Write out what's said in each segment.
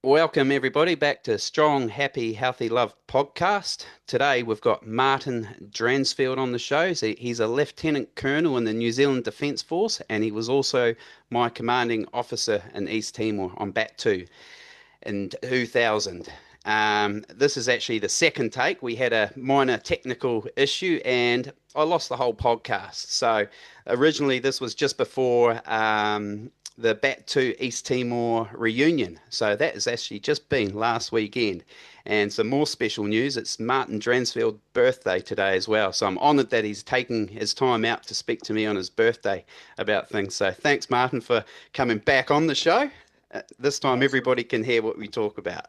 Welcome, everybody, back to Strong, Happy, Healthy Love podcast. Today we've got Martin Dransfield on the show. He's a Lieutenant Colonel in the New Zealand Defence Force, and he was also my commanding officer in East Timor on BAT 2 in 2000. This is actually the second take. We had a minor technical issue and I lost the whole podcast. So originally this was just before the BAT 2 East Timor reunion. So that has actually just been last weekend. And some more special news, it's Martin Dransfield's birthday today as well. So I'm honoured that he's taking his time out to speak to me on his birthday about things. So thanks, Martin, for coming back on the show. This time everybody can hear what we talk about.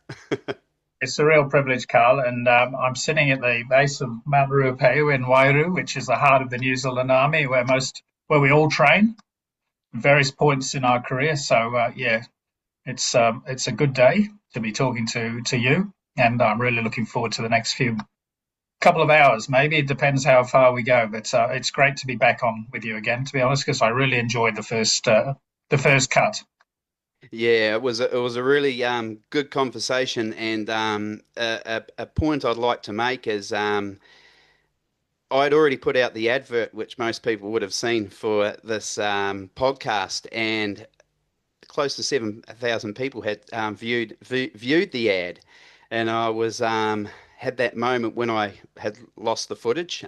It's a real privilege, Carl, and I'm sitting at the base of Mount Ruapehu in Wairu, which is the heart of the New Zealand Army, where we all train at various points in our career. So it's a good day to be talking to you, and I'm really looking forward to the next few couple of hours. Maybe it depends how far we go, but it's great to be back on with you again. To be honest, because I really enjoyed the first cut. Yeah, it was a really good conversation, and a point I'd like to make is I'd already put out the advert, which most people would have seen for this podcast, and close to 7,000 people had viewed the ad, and I was had that moment when I had lost the footage.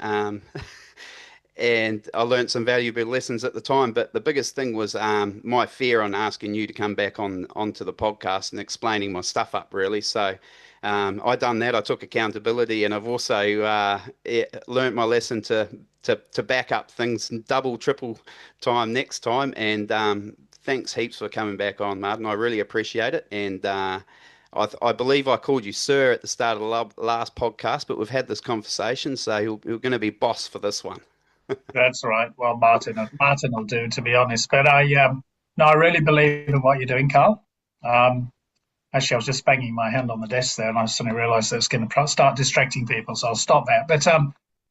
And I learned some valuable lessons at the time. But the biggest thing was my fear on asking you to come back onto the podcast and explaining my stuff up, really. So I done that. I took accountability, and I've also learned my lesson to back up things double, triple time next time. And thanks heaps for coming back on, Martin. I really appreciate it. And I believe I called you sir at the start of the last podcast, but we've had this conversation, so you're going to be boss for this one. That's right. Well, Martin will do, to be honest. But no, I really believe in what you're doing, Carl. Actually, I was just banging my hand on the desk there, and I suddenly realised that it's going to start distracting people, so I'll stop that. But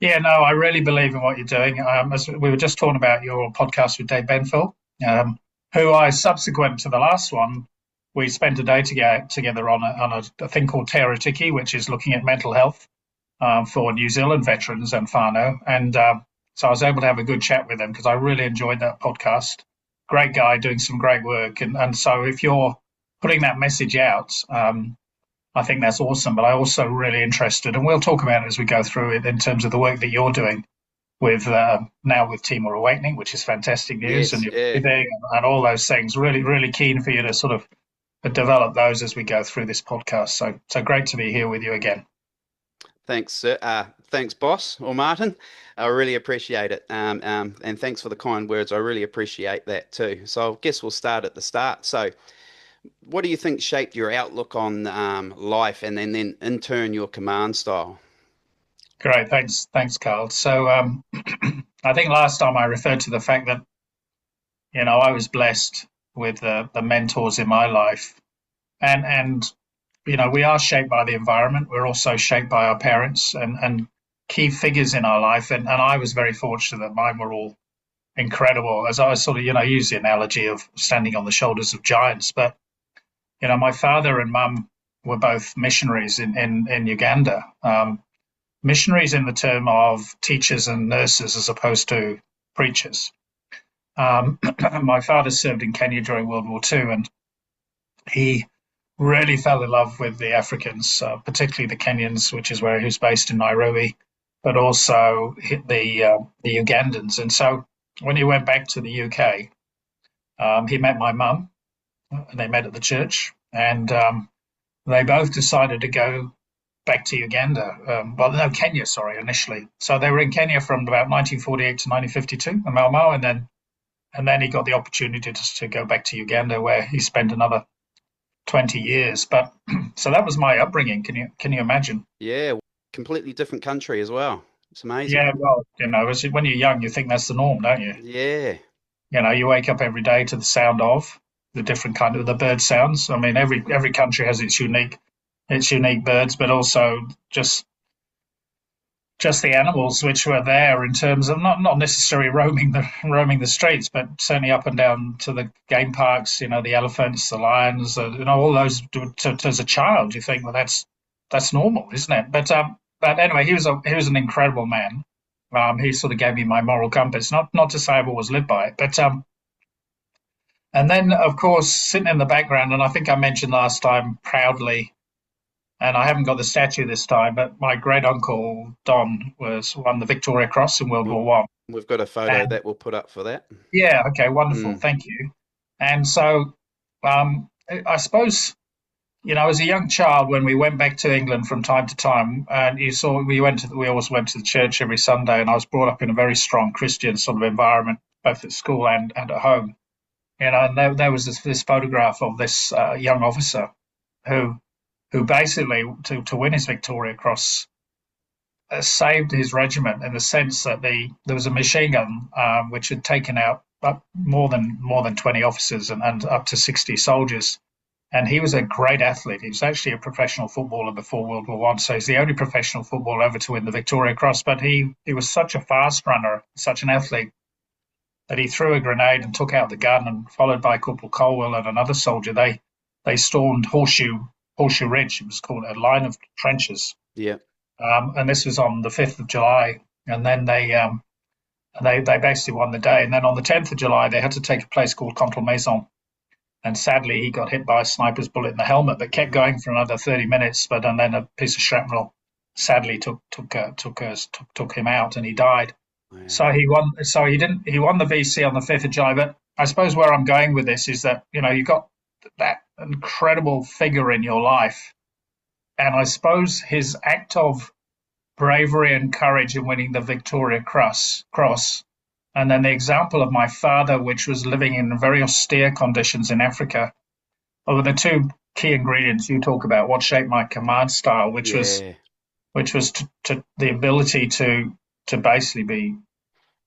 yeah, no, I really believe in what you're doing. As we were just talking about your podcast with Dave Benfield, who I, subsequent to the last one, we spent a day together on a thing called Te Aratiki, which is looking at mental health for New Zealand veterans and whānau. And so I was able to have a good chat with him because I really enjoyed that podcast. Great guy doing some great work. And so if you're putting that message out, I think that's awesome. But I'm also really interested, and we'll talk about it as we go through it in terms of the work that you're doing with now with Timor Awakening, which is fantastic news, Yes, and you're yeah. breathing and all those things. Really, really keen for you to sort of develop those as we go through this podcast. So great to be here with you again. Thanks, sir. Thanks, boss or Martin. I really appreciate it. And thanks for the kind words. I really appreciate that too. So I guess we'll start at the start. So, what do you think shaped your outlook on life, and then in turn your command style? Great, thanks, Carl. So I think last time I referred to the fact that I was blessed with the mentors in my life, and we are shaped by the environment. We're also shaped by our parents and key figures in our life, and I was very fortunate that mine were all incredible. As I sort of use the analogy of standing on the shoulders of giants, but my father and mum were both missionaries in Uganda. Missionaries in the term of teachers and nurses as opposed to preachers. My father served in Kenya during World War II, and he really fell in love with the Africans, particularly the Kenyans, which is where he was based in Nairobi, but also the Ugandans. And so when he went back to the UK, he met my mum, and they met at the church, and they both decided to go back to Uganda. Kenya, sorry, initially. So they were in Kenya from about 1948 to 1952, in Mau Mau, and then he got the opportunity to go back to Uganda, where he spent another 20 years. But so that was my upbringing. Can you imagine? Yeah, completely different country as well. It's amazing. Yeah, well, when you're young, you think that's the norm, don't you? Yeah, You wake up every day to the sound of the different kind of the bird sounds. I mean, every country has its unique birds, but also just just the animals which were there in terms of not necessarily roaming the streets, but certainly up and down to the game parks. You know, the elephants, the lions, all those. As a child, you think, well, that's normal, isn't it? But anyway, he was an incredible man. He sort of gave me my moral compass. Not to say I've always lived by it, but and then of course sitting in the background, and I think I mentioned last time proudly, and I haven't got the statue this time, but my great uncle Don won the Victoria Cross in World We- War One. We've got a photo And that we'll put up for that. yeah, okay, wonderful, Mm. thank you. And so I suppose as a young child when we went back to England from time to time, and you saw we always went to the church every Sunday, and I was brought up in a very strong Christian sort of environment, both at school and at home. And there was this photograph of this young officer who basically to win his Victoria Cross saved his regiment in the sense that there was a machine gun which had taken out more than 20 officers and up to 60 soldiers. And he was a great athlete. He was actually a professional footballer before World War One, so he's the only professional footballer ever to win the Victoria Cross. But he was such a fast runner, such an athlete, that he threw a grenade and took out the gun, and followed by Corporal Colwell and another soldier, they stormed Horseshoe Ridge. It was called a line of trenches. Yeah. And this was on the 5th of July. And then they basically won the day. And then on the 10th of July, they had to take a place called Contalmaison. And sadly, he got hit by a sniper's bullet in the helmet, but kept going for another 30 minutes. And then a piece of shrapnel sadly took him out, and he died. Wow. So he won. So he won the VC on the 5th of July. But I suppose where I'm going with this is that you've got that incredible figure in your life, and I suppose his act of bravery and courage in winning the Victoria Cross, and then the example of my father, which was living in very austere conditions in Africa, were the two key ingredients you talk about. What shaped my command style, which was to the ability to basically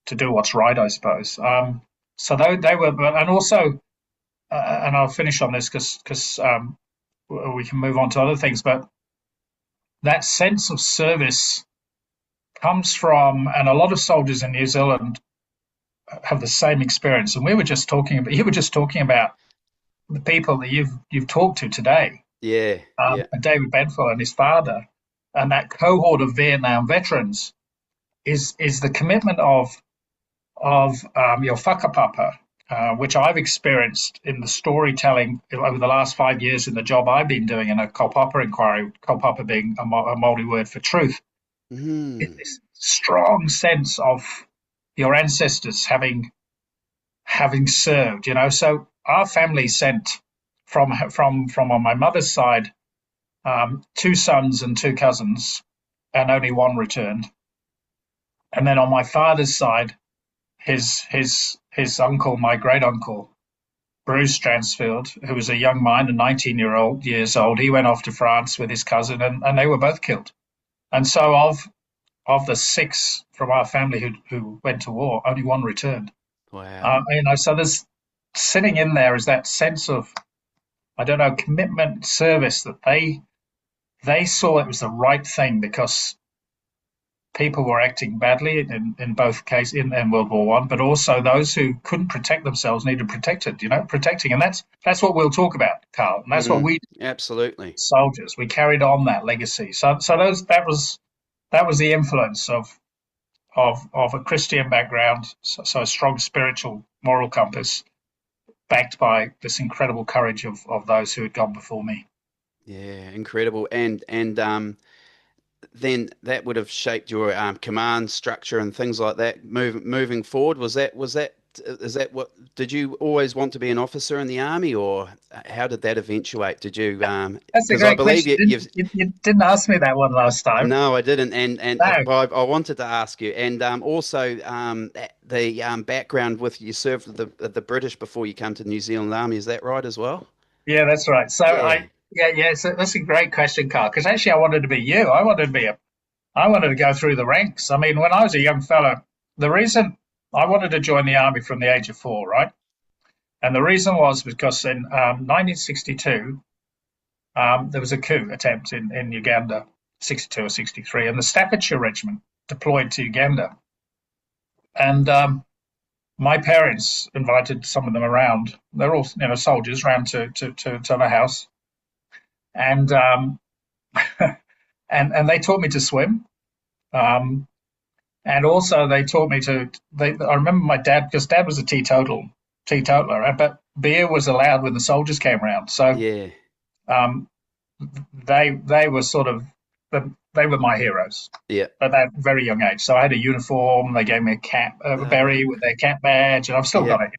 to do what's right, I suppose. So they were, and also, and I'll finish on this because we can move on to other things, but that sense of service comes from, and a lot of soldiers in New Zealand have the same experience. And you were just talking about the people that you've talked to today. Yeah. David Bedford and his father, and that cohort of Vietnam veterans is the commitment of your whakapapa, which I've experienced in the storytelling over the last 5 years in the job I've been doing in a kaupapa inquiry, kaupapa being a Māori word for truth. Mm. This strong sense of your ancestors having served, So our family sent from on my mother's side 2 sons and 2 cousins, and only one returned. And then on my father's side, his uncle, my great uncle, Bruce Dransfield, who was a young miner, 19 years old, he went off to France with his cousin, and they were both killed. And so of the 6 from our family who went to war, only one returned. Wow. So there's sitting in there is that sense of, I don't know, commitment, service, that they saw it was the right thing because people were acting badly in both cases in World War One, but also those who couldn't protect themselves needed protecting, and that's what we'll talk about, Carl, and that's what we absolutely soldiers. We carried on that legacy. So that was the influence of a Christian background, so a strong spiritual moral compass, backed by this incredible courage of those who had gone before me. Yeah, incredible. And then that would have shaped your command structure and things like that. Moving forward, is that what, did you always want to be an officer in the army, or how did that eventuate? Did you? That's a Because I great believe question. You didn't ask me that one last time. No, I didn't, and No. I wanted to ask you, and also the background with you served with the British before you come to the New Zealand Army. Is that right as well? Yeah, that's right. So Yeah. So that's a great question, Carl. Because actually, I wanted to be you. I wanted to go through the ranks. I mean, when I was a young fella, the reason I wanted to join the army from the age of 4, right? And the reason was because in 1962, there was a coup attempt in Uganda, 62 or 63, and the Staffordshire Regiment deployed to Uganda, and my parents invited some of them around. They're all soldiers around to the house, and and they taught me to swim. Um, and also they taught me to. I remember my dad, because dad was a teetotaler, but beer was allowed when the soldiers came around. So Yeah. um, they were sort of they were my heroes Yeah. at that very young age. So I had a uniform. They gave me a cap, a berry with their cap badge, and I've still Yeah. got it.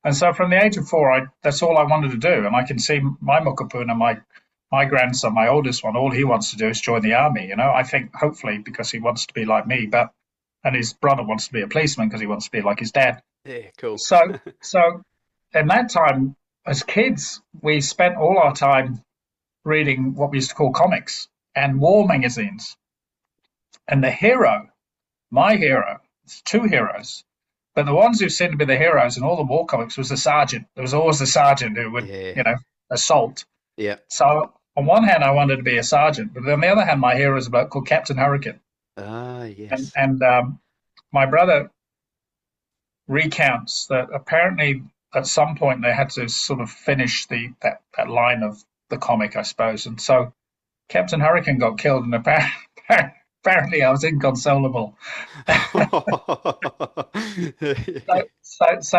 And so from the age of 4, that's all I wanted to do. And I can see my Mukapuna, my grandson, my oldest one, all he wants to do is join the army. I think hopefully because he wants to be like me, and his brother wants to be a policeman because he wants to be like his dad. Yeah. Cool. So in that time, as kids, we spent all our time reading what we used to call comics and war magazines. And my hero, it's two heroes, but the ones who seemed to be the heroes in all the war comics was the sergeant. There was always the sergeant who would, Yeah. assault. Yeah. So on one hand, I wanted to be a sergeant, but on the other hand, my hero is a bloke called Captain Hurricane. Ah, And, yes. and my brother recounts that apparently at some point they had to sort of finish that line of the comic, I suppose. And so Captain Hurricane got killed, and apparently I was inconsolable. So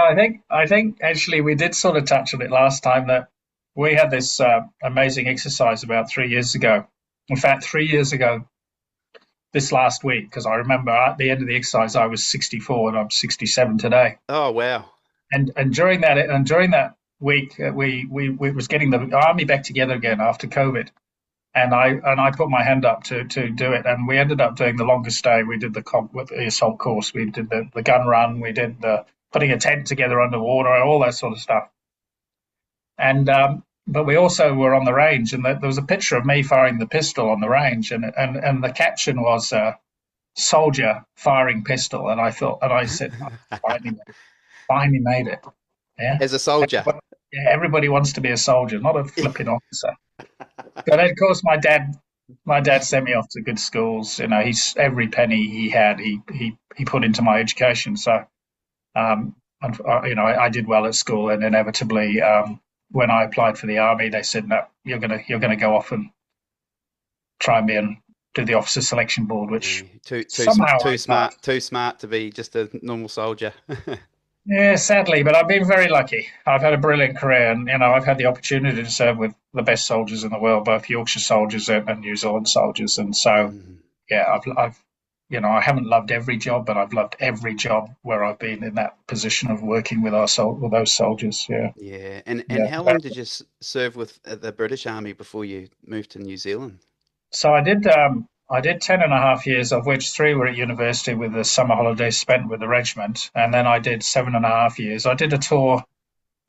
I think actually we did sort of touch on it last time, that we had this amazing exercise about 3 years ago. In fact, 3 years ago, this last week, because I remember at the end of the exercise I was 64 and I'm 67 today. Oh, wow. And during that week, we was getting the army back together again after COVID, and I put my hand up to do it, and we ended up doing the longest day. We did the assault course, we did the gun run, we did the putting a tent together underwater, and all that sort of stuff. And but we also were on the range, and there was a picture of me firing the pistol on the range, and the caption was "soldier firing pistol," and I said, oh, finally made it. Yeah, As a soldier. everybody wants to be a soldier, not a flipping officer. But of course, my dad sent me off to good schools. He's every penny he had, he put into my education. So, I did well at school, and inevitably, when I applied for the army, they said, "No, you're gonna go off and try and do the officer selection board," which Yeah. somehow I passed. Too smart to be just a normal soldier. Yeah, sadly, but I've been very lucky. I've had a brilliant career, and I've had the opportunity to serve with the best soldiers in the world, both Yorkshire soldiers and New Zealand soldiers. And so, Mm. yeah, I haven't loved every job, but I've loved every job where I've been in that position of working with with those soldiers. Yeah, Yeah. And yeah. how long did you serve with the British Army before you moved to New Zealand? So I did 10.5 years, of which 3 were at university with the summer holidays spent with the regiment, and then I did 7.5 years. I did a tour.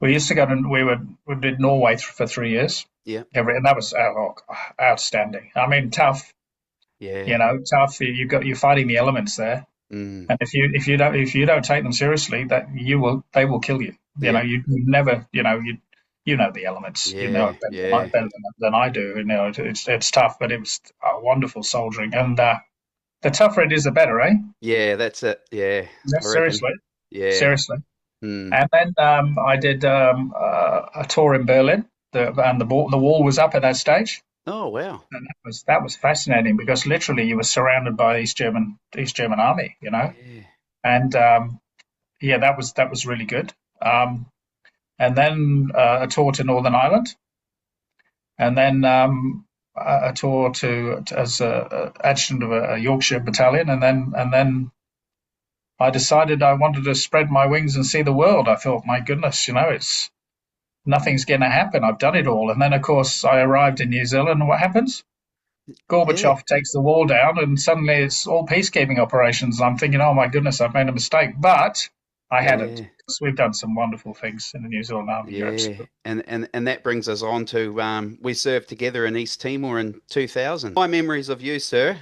We used to go to we did Norway for 3 years. Yeah. And that was outstanding. I mean, tough. Yeah. Tough. You're fighting the elements there, Mm. and if you don't take them seriously, they will kill you. Yeah. You never. You know the elements. You know Yeah. it better, Yeah. than I do. It's tough, but it was a wonderful soldiering, and the tougher it is, the better, eh? Yeah, that's it. Yeah, Yeah, I reckon. seriously, Yeah. seriously. Mm. And then I did a tour in Berlin, and the wall was up at that stage. Oh, wow. And that was fascinating, because literally you were surrounded by East German army, Yeah. and yeah, that was really good. And then a tour to Northern Ireland, and then a tour as a adjutant of a Yorkshire battalion, and then I decided I wanted to spread my wings and see the world. I thought, my goodness, it's nothing's going to happen. I've done it all. And then, of course, I arrived in New Zealand, and what happens? Yeah. Gorbachev takes the wall down, and suddenly it's all peacekeeping operations. I'm thinking, oh my goodness, I've made a mistake. But I hadn't, Yeah. because we've done some wonderful things in the New Zealand Army. You're Yeah. absolutely And that brings us on to we served together in East Timor in 2000. My memories of you, sir.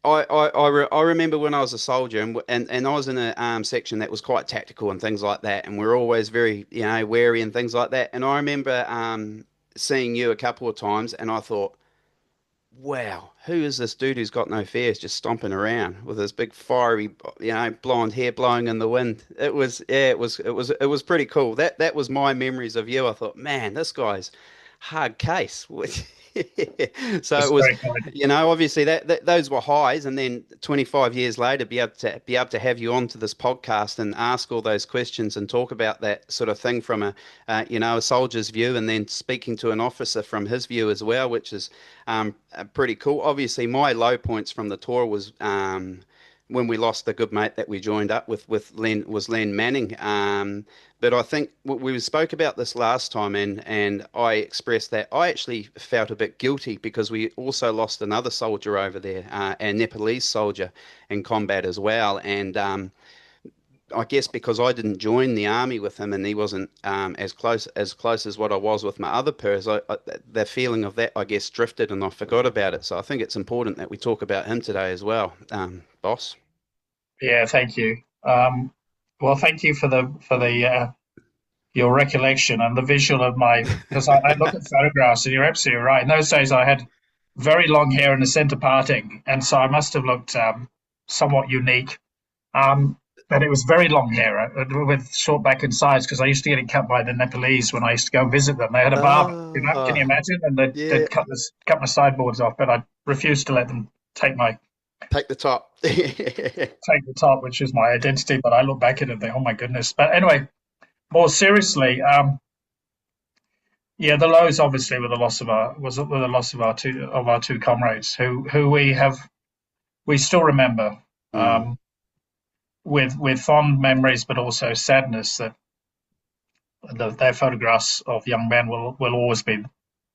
I remember when I was a soldier, and I was in a section that was quite tactical and things like that, and we're always very wary and things like that. And I remember seeing you a couple of times, and I thought, wow, who is this dude who's got no fears just stomping around with his big fiery, blonde hair blowing in the wind? It was, yeah, it was pretty cool. That was my memories of you. I thought, man, this guy's hard case. So it It's was, very kind. obviously that those were highs, and then 25 years later, be able to have you onto this podcast and ask all those questions and talk about that sort of thing from a soldier's view, and then speaking to an officer from his view as well, which is pretty cool. Obviously, my low points from the tour was when we lost the good mate that we joined up with Len Manning. But I think we spoke about this last time, and I expressed that I actually felt a bit guilty because we also lost another soldier over there, a Nepalese soldier in combat as well, and I guess because I didn't join the army with him and he wasn't as close as what I was with my other pers, the feeling of that I guess drifted and I forgot about it. So I think it's important that we talk about him today as well, boss. Yeah, thank you. Well, thank you for the your recollection and the visual of my, because I look at photographs and you're absolutely right. In those days, I had very long hair in the centre parting, and so I must have looked somewhat unique. Um, but it was very long hair with short back and sides because I used to get it cut by the Nepalese when I used to go visit them. They had a barber, can you Oh, imagine? And yeah. they'd cut my sideboards off, but I refused to let them Take the top. take the top, which is my identity. But I look back at it and think, oh my goodness. But anyway, more seriously, yeah, the lows obviously were the loss of our two comrades who we still remember Mm, with fond memories, but also sadness that their photographs of young men will always be.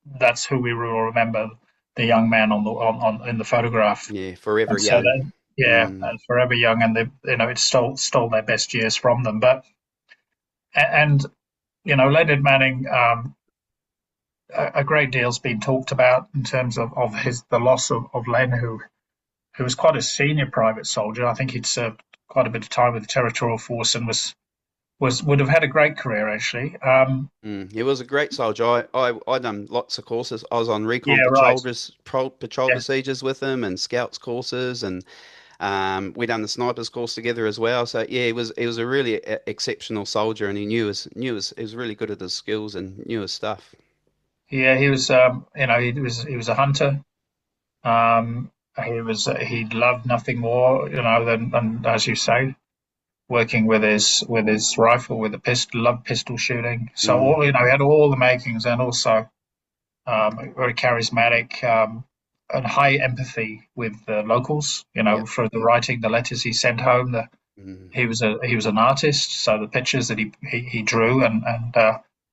That's who we will remember, the young man on in the photograph. yeah, forever And so young. then, yeah, Mm, forever young, and it stole their best years from them. But and Leonard Manning, a great deal's been talked about in terms of the loss of Len, who was quite a senior private soldier. I think he'd served quite a bit of time with the Territorial Force and would have had a great career actually. he was a great soldier. I done lots of courses. I was on recon Yeah, right. patrol Yeah, procedures with him and scouts courses, and we done the snipers course together as well. So yeah, he was a really exceptional soldier, and he was really good at his skills and knew his stuff. yeah. He was, he was a hunter. Um, he loved nothing more, than as you say, working with his rifle, with a pistol, loved pistol shooting. So Mm, he had all the makings, and also very charismatic, and high empathy with the locals. yeah. For the writing, the letters he sent home. Mm, He was an artist, so the pictures that he drew, and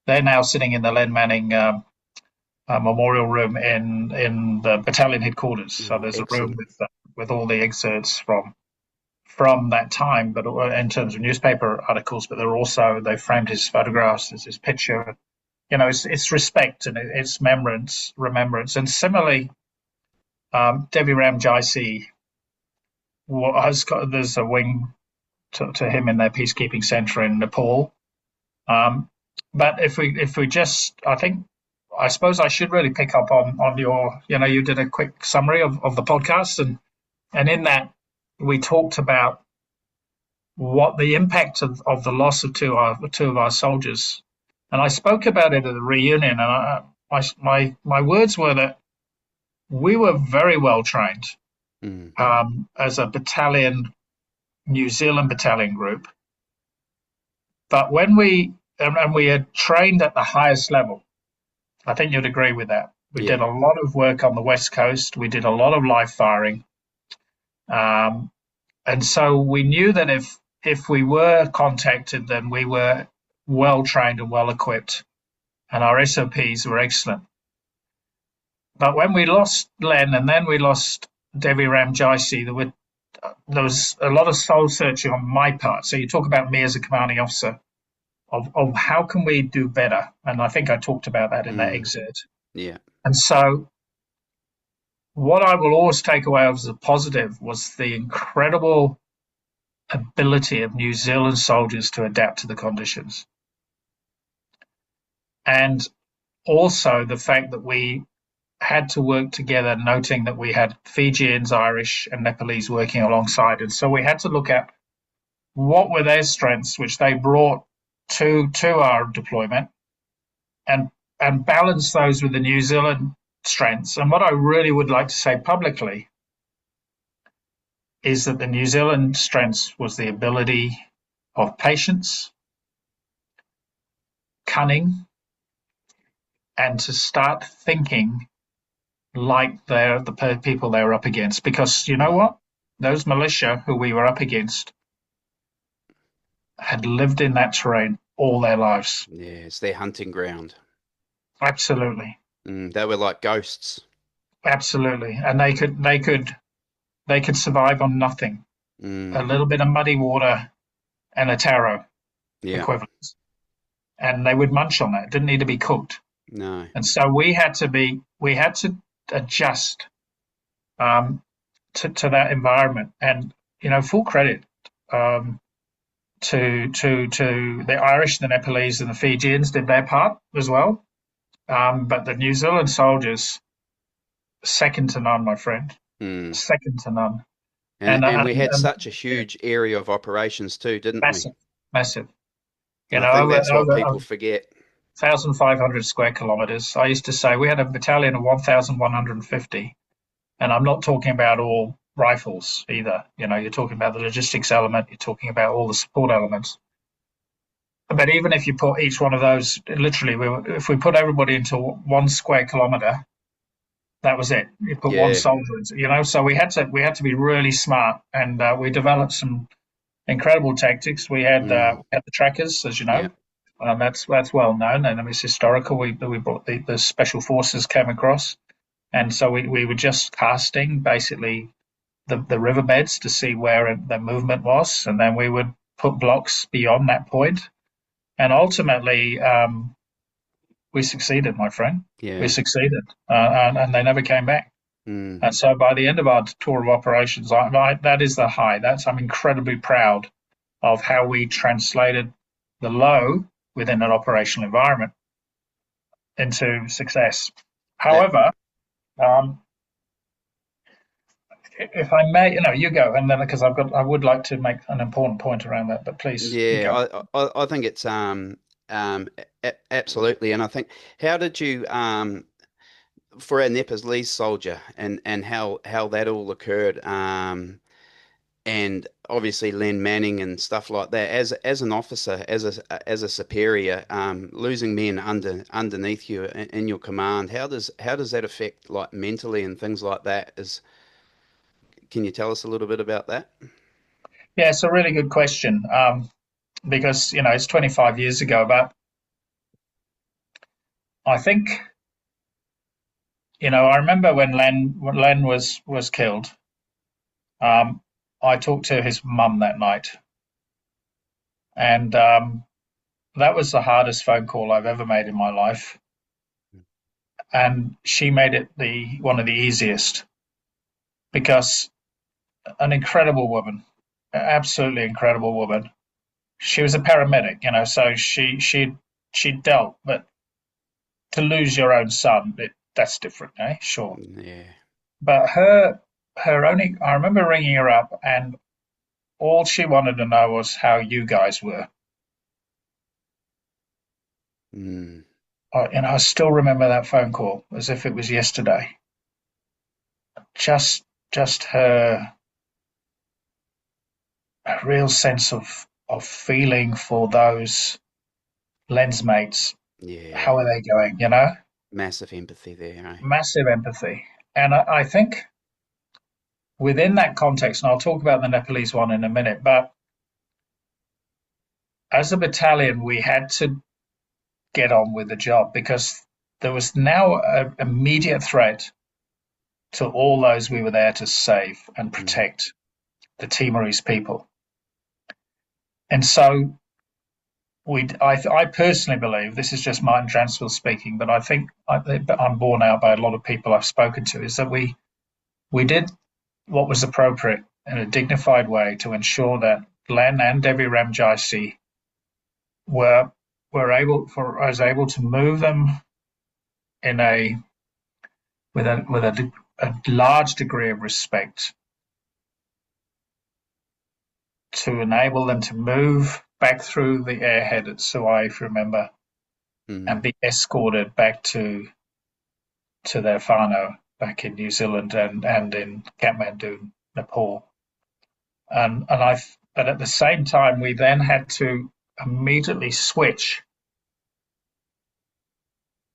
they're now sitting in the Len Manning memorial room in the battalion headquarters. So oh, there's a room excellent. with all the excerpts from that time, but in terms of newspaper articles, but they framed his photographs, there's his picture. It's respect and it's remembrance. And similarly, Devi Ram Jaisi there's a wing to him in their peacekeeping center in Nepal. Um, but if we just, I suppose I should really pick up on your, you did a quick summary of the podcast, and in that we talked about what the impact of the loss of two of our soldiers, and I spoke about it at the reunion, and my words were that we were very well trained Mm, as a battalion, New Zealand battalion group, but when we had trained at the highest level, I think you'd agree with that. We did yeah. a lot of work on the West Coast. We did a lot of live firing. Um, and so we knew that if we were contacted, then we were well trained and well equipped, and our SOPs were excellent. But when we lost Len and then we lost Devi Ram Jaisi, there was a lot of soul searching on my part. So you talk about me as a commanding officer of how can we do better? And I think I talked about that in that Mm, excerpt. yeah. And so what I will always take away as a positive was the incredible ability of New Zealand soldiers to adapt to the conditions. And also the fact that we had to work together, noting that we had Fijians, Irish, and Nepalese working alongside. And so we had to look at what were their strengths, which they brought to our deployment, and balance those with the New Zealand strengths. And what I really would like to say publicly is that the New Zealand strengths was the ability of patience, cunning, and to start thinking like they're the people they were up against. Because you know what? Those militia who we were up against had lived in that terrain all their lives. Yeah, it's their hunting ground. Absolutely. They were like ghosts. Absolutely. And they could survive on nothing. A little bit of muddy water and a taro equivalent. And they would munch on it. It didn't need to be cooked. No. And so we had to adjust to that environment. And full credit to the Irish, the Nepalese, and the Fijians did their part as well. But the New Zealand soldiers, second to none, my friend. Second to none. And we had such a huge area of operations too, didn't we? Massive. I think that's what people forget. 1,500 square kilometres. I used to say we had a battalion of 1,150, and I'm not talking about all rifles either. You're talking about the logistics element, you're talking about all the support elements. But even if you put each one of those, literally, if we put everybody into 1 square kilometre, that was it. You put one soldier into, so we had to be really smart, and we developed some incredible tactics. We had the trackers, as you know. That's well known, and it's historical. We brought the special forces came across, and so we were just casting basically the riverbeds to see where the movement was, and then we would put blocks beyond that point, and ultimately we succeeded, my friend. We succeeded, and they never came back. And so by the end of our tour of operations, that is the high. I'm incredibly proud of how we translated the low within an operational environment into success. However, if I may, you go, and then because I would like to make an important point around that, but please. Yeah, I think it's absolutely, and I think how did you for a Nepalese soldier and how that all occurred, and obviously Len Manning and stuff like that. As an officer, as a superior, losing men underneath you in your command, how does that affect like mentally and things like that? Can you tell us a little bit about that? Yeah, it's a really good question, because it's 25 years ago, but I think I remember when Len was killed. I talked to his mum that night, and that was the hardest phone call I've ever made in my life, and she made it one of the easiest, because an incredible woman, absolutely incredible woman. She was a paramedic, so she dealt, but to lose your own son, that's different, eh? Sure. Yeah. But her only, I remember ringing her up, and all she wanted to know was how you guys were. I still remember that phone call as if it was yesterday. Just her a real sense of feeling for those lensmates. Yeah. How are they going, Massive empathy there, eh? Massive empathy. And I think within that context, and I'll talk about the Nepalese one in a minute, but as a battalion, we had to get on with the job, because there was now an immediate threat to all those we were there to save and protect, the Timorese people. And so I personally believe, this is just Martin Dransfield speaking, but I think I'm borne out by a lot of people I've spoken to, is that we did what was appropriate in a dignified way to ensure that Len and Debbie Ramjaisi I was able to move them in a a large degree of respect to enable them to move back through the airhead at Suai, if you remember, and Mm. be escorted back to their whānau back in New Zealand and in Kathmandu, Nepal. But at the same time, we then had to immediately switch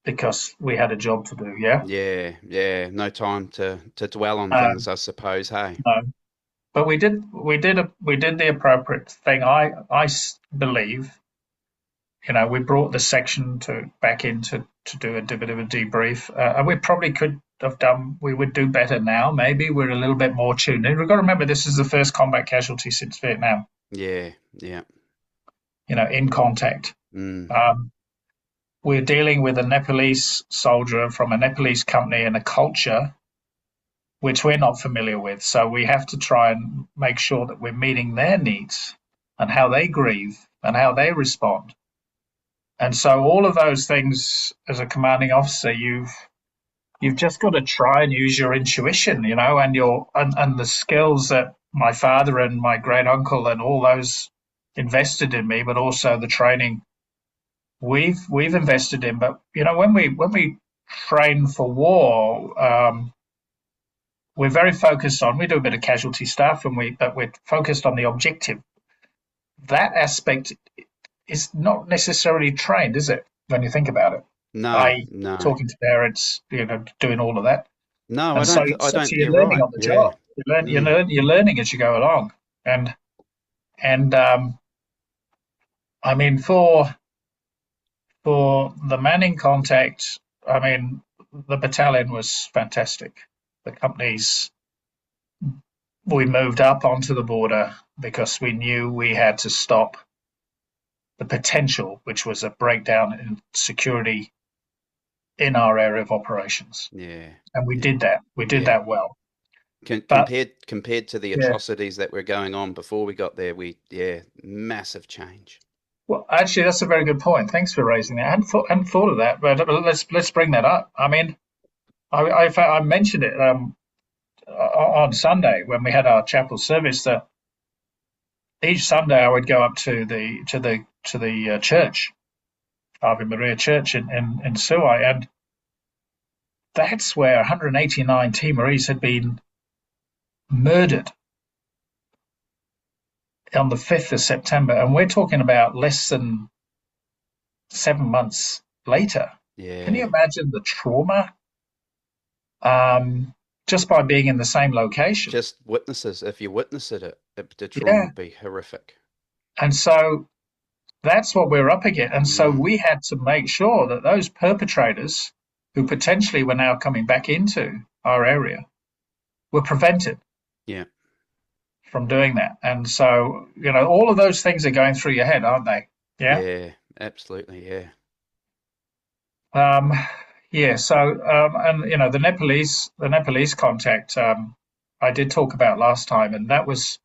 because we had a job to do. Yeah. Yeah, yeah. No time to dwell on things, Um, I suppose. Hey. no, but we did the appropriate thing. I believe, we brought the section to back in to do a bit of a debrief, and we probably could have done. We would do better now. Maybe we're a little bit more tuned in. We've got to remember this is the first combat casualty since Vietnam. Yeah, yeah. In contact. Mm. Um, we're dealing with a Nepalese soldier from a Nepalese company and a culture which we're not familiar with. So we have to try and make sure that we're meeting their needs and how they grieve and how they respond. And so all of those things, as a commanding officer, you've just got to try and use your intuition, and the skills that my father and my great uncle and all those invested in me, but also the training we've invested in. But when we train for war, we're very focused on. We do a bit of casualty stuff, but we're focused on the objective. That aspect is not necessarily trained, is it? When you think about it, No, I no. talking to parents, doing all of that, No, and so I so don't. you're You're learning right. on the Yeah. job. Mm. You're learning as you go along, and I mean for the Manning contact, I mean, the battalion was fantastic. The companies, we moved up onto the border because we knew we had to stop the potential, which was a breakdown in security in our area of operations. Yeah. And we Yeah. did that. We did Yeah. that well. But Compared to the yeah, atrocities that were going on before we got there, yeah, massive change. well, actually, that's a very good point. Thanks for raising that. I hadn't thought of that, but let's bring that up. I mean, I mentioned it on Sunday when we had our chapel service that each Sunday I would go up to the church, Ave Maria Church in Suai, and that's where 189 Timorese had been murdered on the 5th of September, and we're talking about less than 7 months later. Can you Yeah. imagine the trauma just by being in the same location? Just witnesses. If you witness the trauma Yeah, would be horrific. and so that's what we're up against. And so Mm. we had to make sure that those perpetrators who potentially were now coming back into our area were prevented Yeah. from doing that. And so, all of those things are going through your head, aren't they? Yeah. Yeah. Absolutely. Yeah. Um, yeah. So, and the Nepalese contact, I did talk about last time, and that was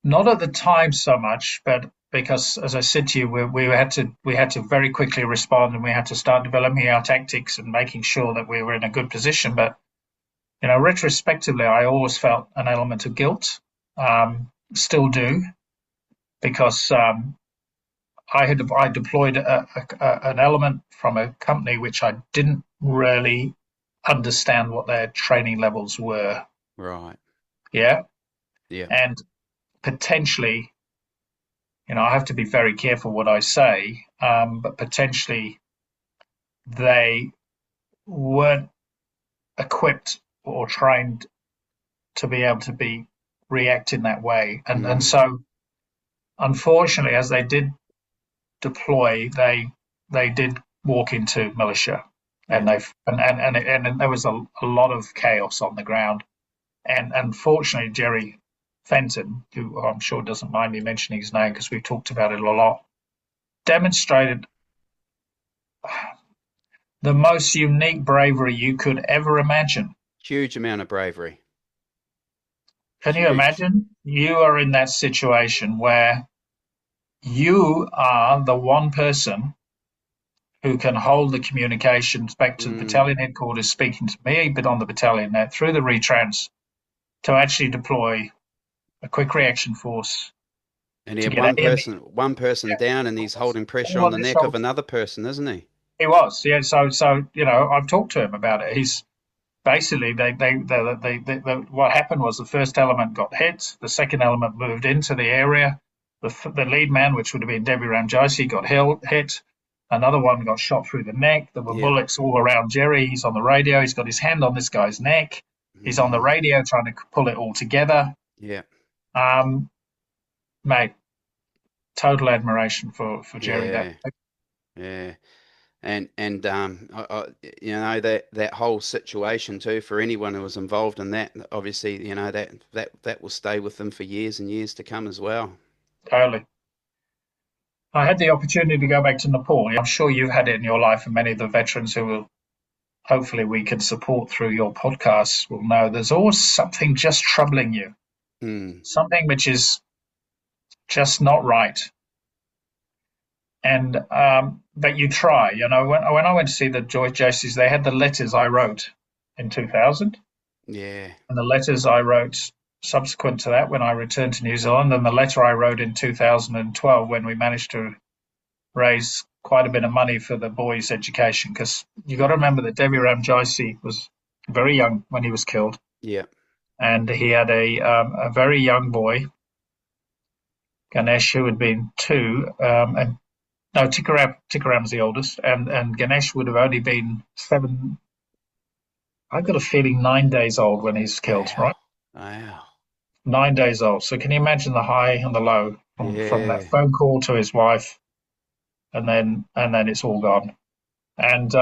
not at the time so much, but because, as I said to you, we had to very quickly respond, and we had to start developing our tactics and making sure that we were in a good position. But retrospectively, I always felt an element of guilt, still do, because I deployed an element from a company which I didn't really understand what their training levels were. Right. Yeah, Yeah. and potentially, I have to be very careful what I say, but potentially they weren't equipped or trained to be able to react in that way, and Mm. so unfortunately, as they did deploy, they did walk into militia, and Yeah. there was a lot of chaos on the ground, and unfortunately, Jerry Fenton, who I'm sure doesn't mind me mentioning his name because we've talked about it a lot, demonstrated the most unique bravery you could ever imagine. Huge amount of bravery. Can you Huge. imagine? You are in that situation where you are the one person who can hold the communications back to the Mm. battalion headquarters, speaking to me, but on the battalion net through the retrans to actually deploy a quick reaction force And he to had get AME. one person down, and he's holding pressure All on on the this neck of whole, another person, isn't he? he was, yeah. So I've talked to him about it. He's basically what happened was the first element got hit, the second element moved into the area. The lead man, which would have been Debbie Ramjosi, got hit. Another one got shot through the neck. There were Yeah. bullets all around Jerry. He's on the radio. He's got his hand on this guy's neck. He's on the Mm. radio trying to pull it all together. Yeah. Um, Mate, total admiration for Jerry. That Yeah. Yeah. You know, that whole situation too, for anyone who was involved in that, obviously, you know, that will stay with them for years and years to come as well. totally. I had the opportunity to go back to Nepal. I'm sure you've had it in your life, and many of the veterans who will hopefully we can support through your podcasts will know there's always something just troubling you, Mm. something which is just not right. And but you try. When I went to see the Joy Jaycees, they had the letters I wrote in 2000, Yeah. and the letters I wrote subsequent to that when I returned to New Zealand, and the letter I wrote in 2012 when we managed to raise quite a bit of money for the boys' education. Because you got to remember that Devi Ram Jaisi was very young when he was killed, Yeah. and he had a very young boy, Ganesh, who had been two, and no, Tikaram's the oldest, and Ganesh would have only been 7. I've got a feeling 9 days old when he's killed, Wow. right? Wow. 9 days old. So can you imagine the high and the low from that Yeah. phone call to his wife, and then it's all gone. And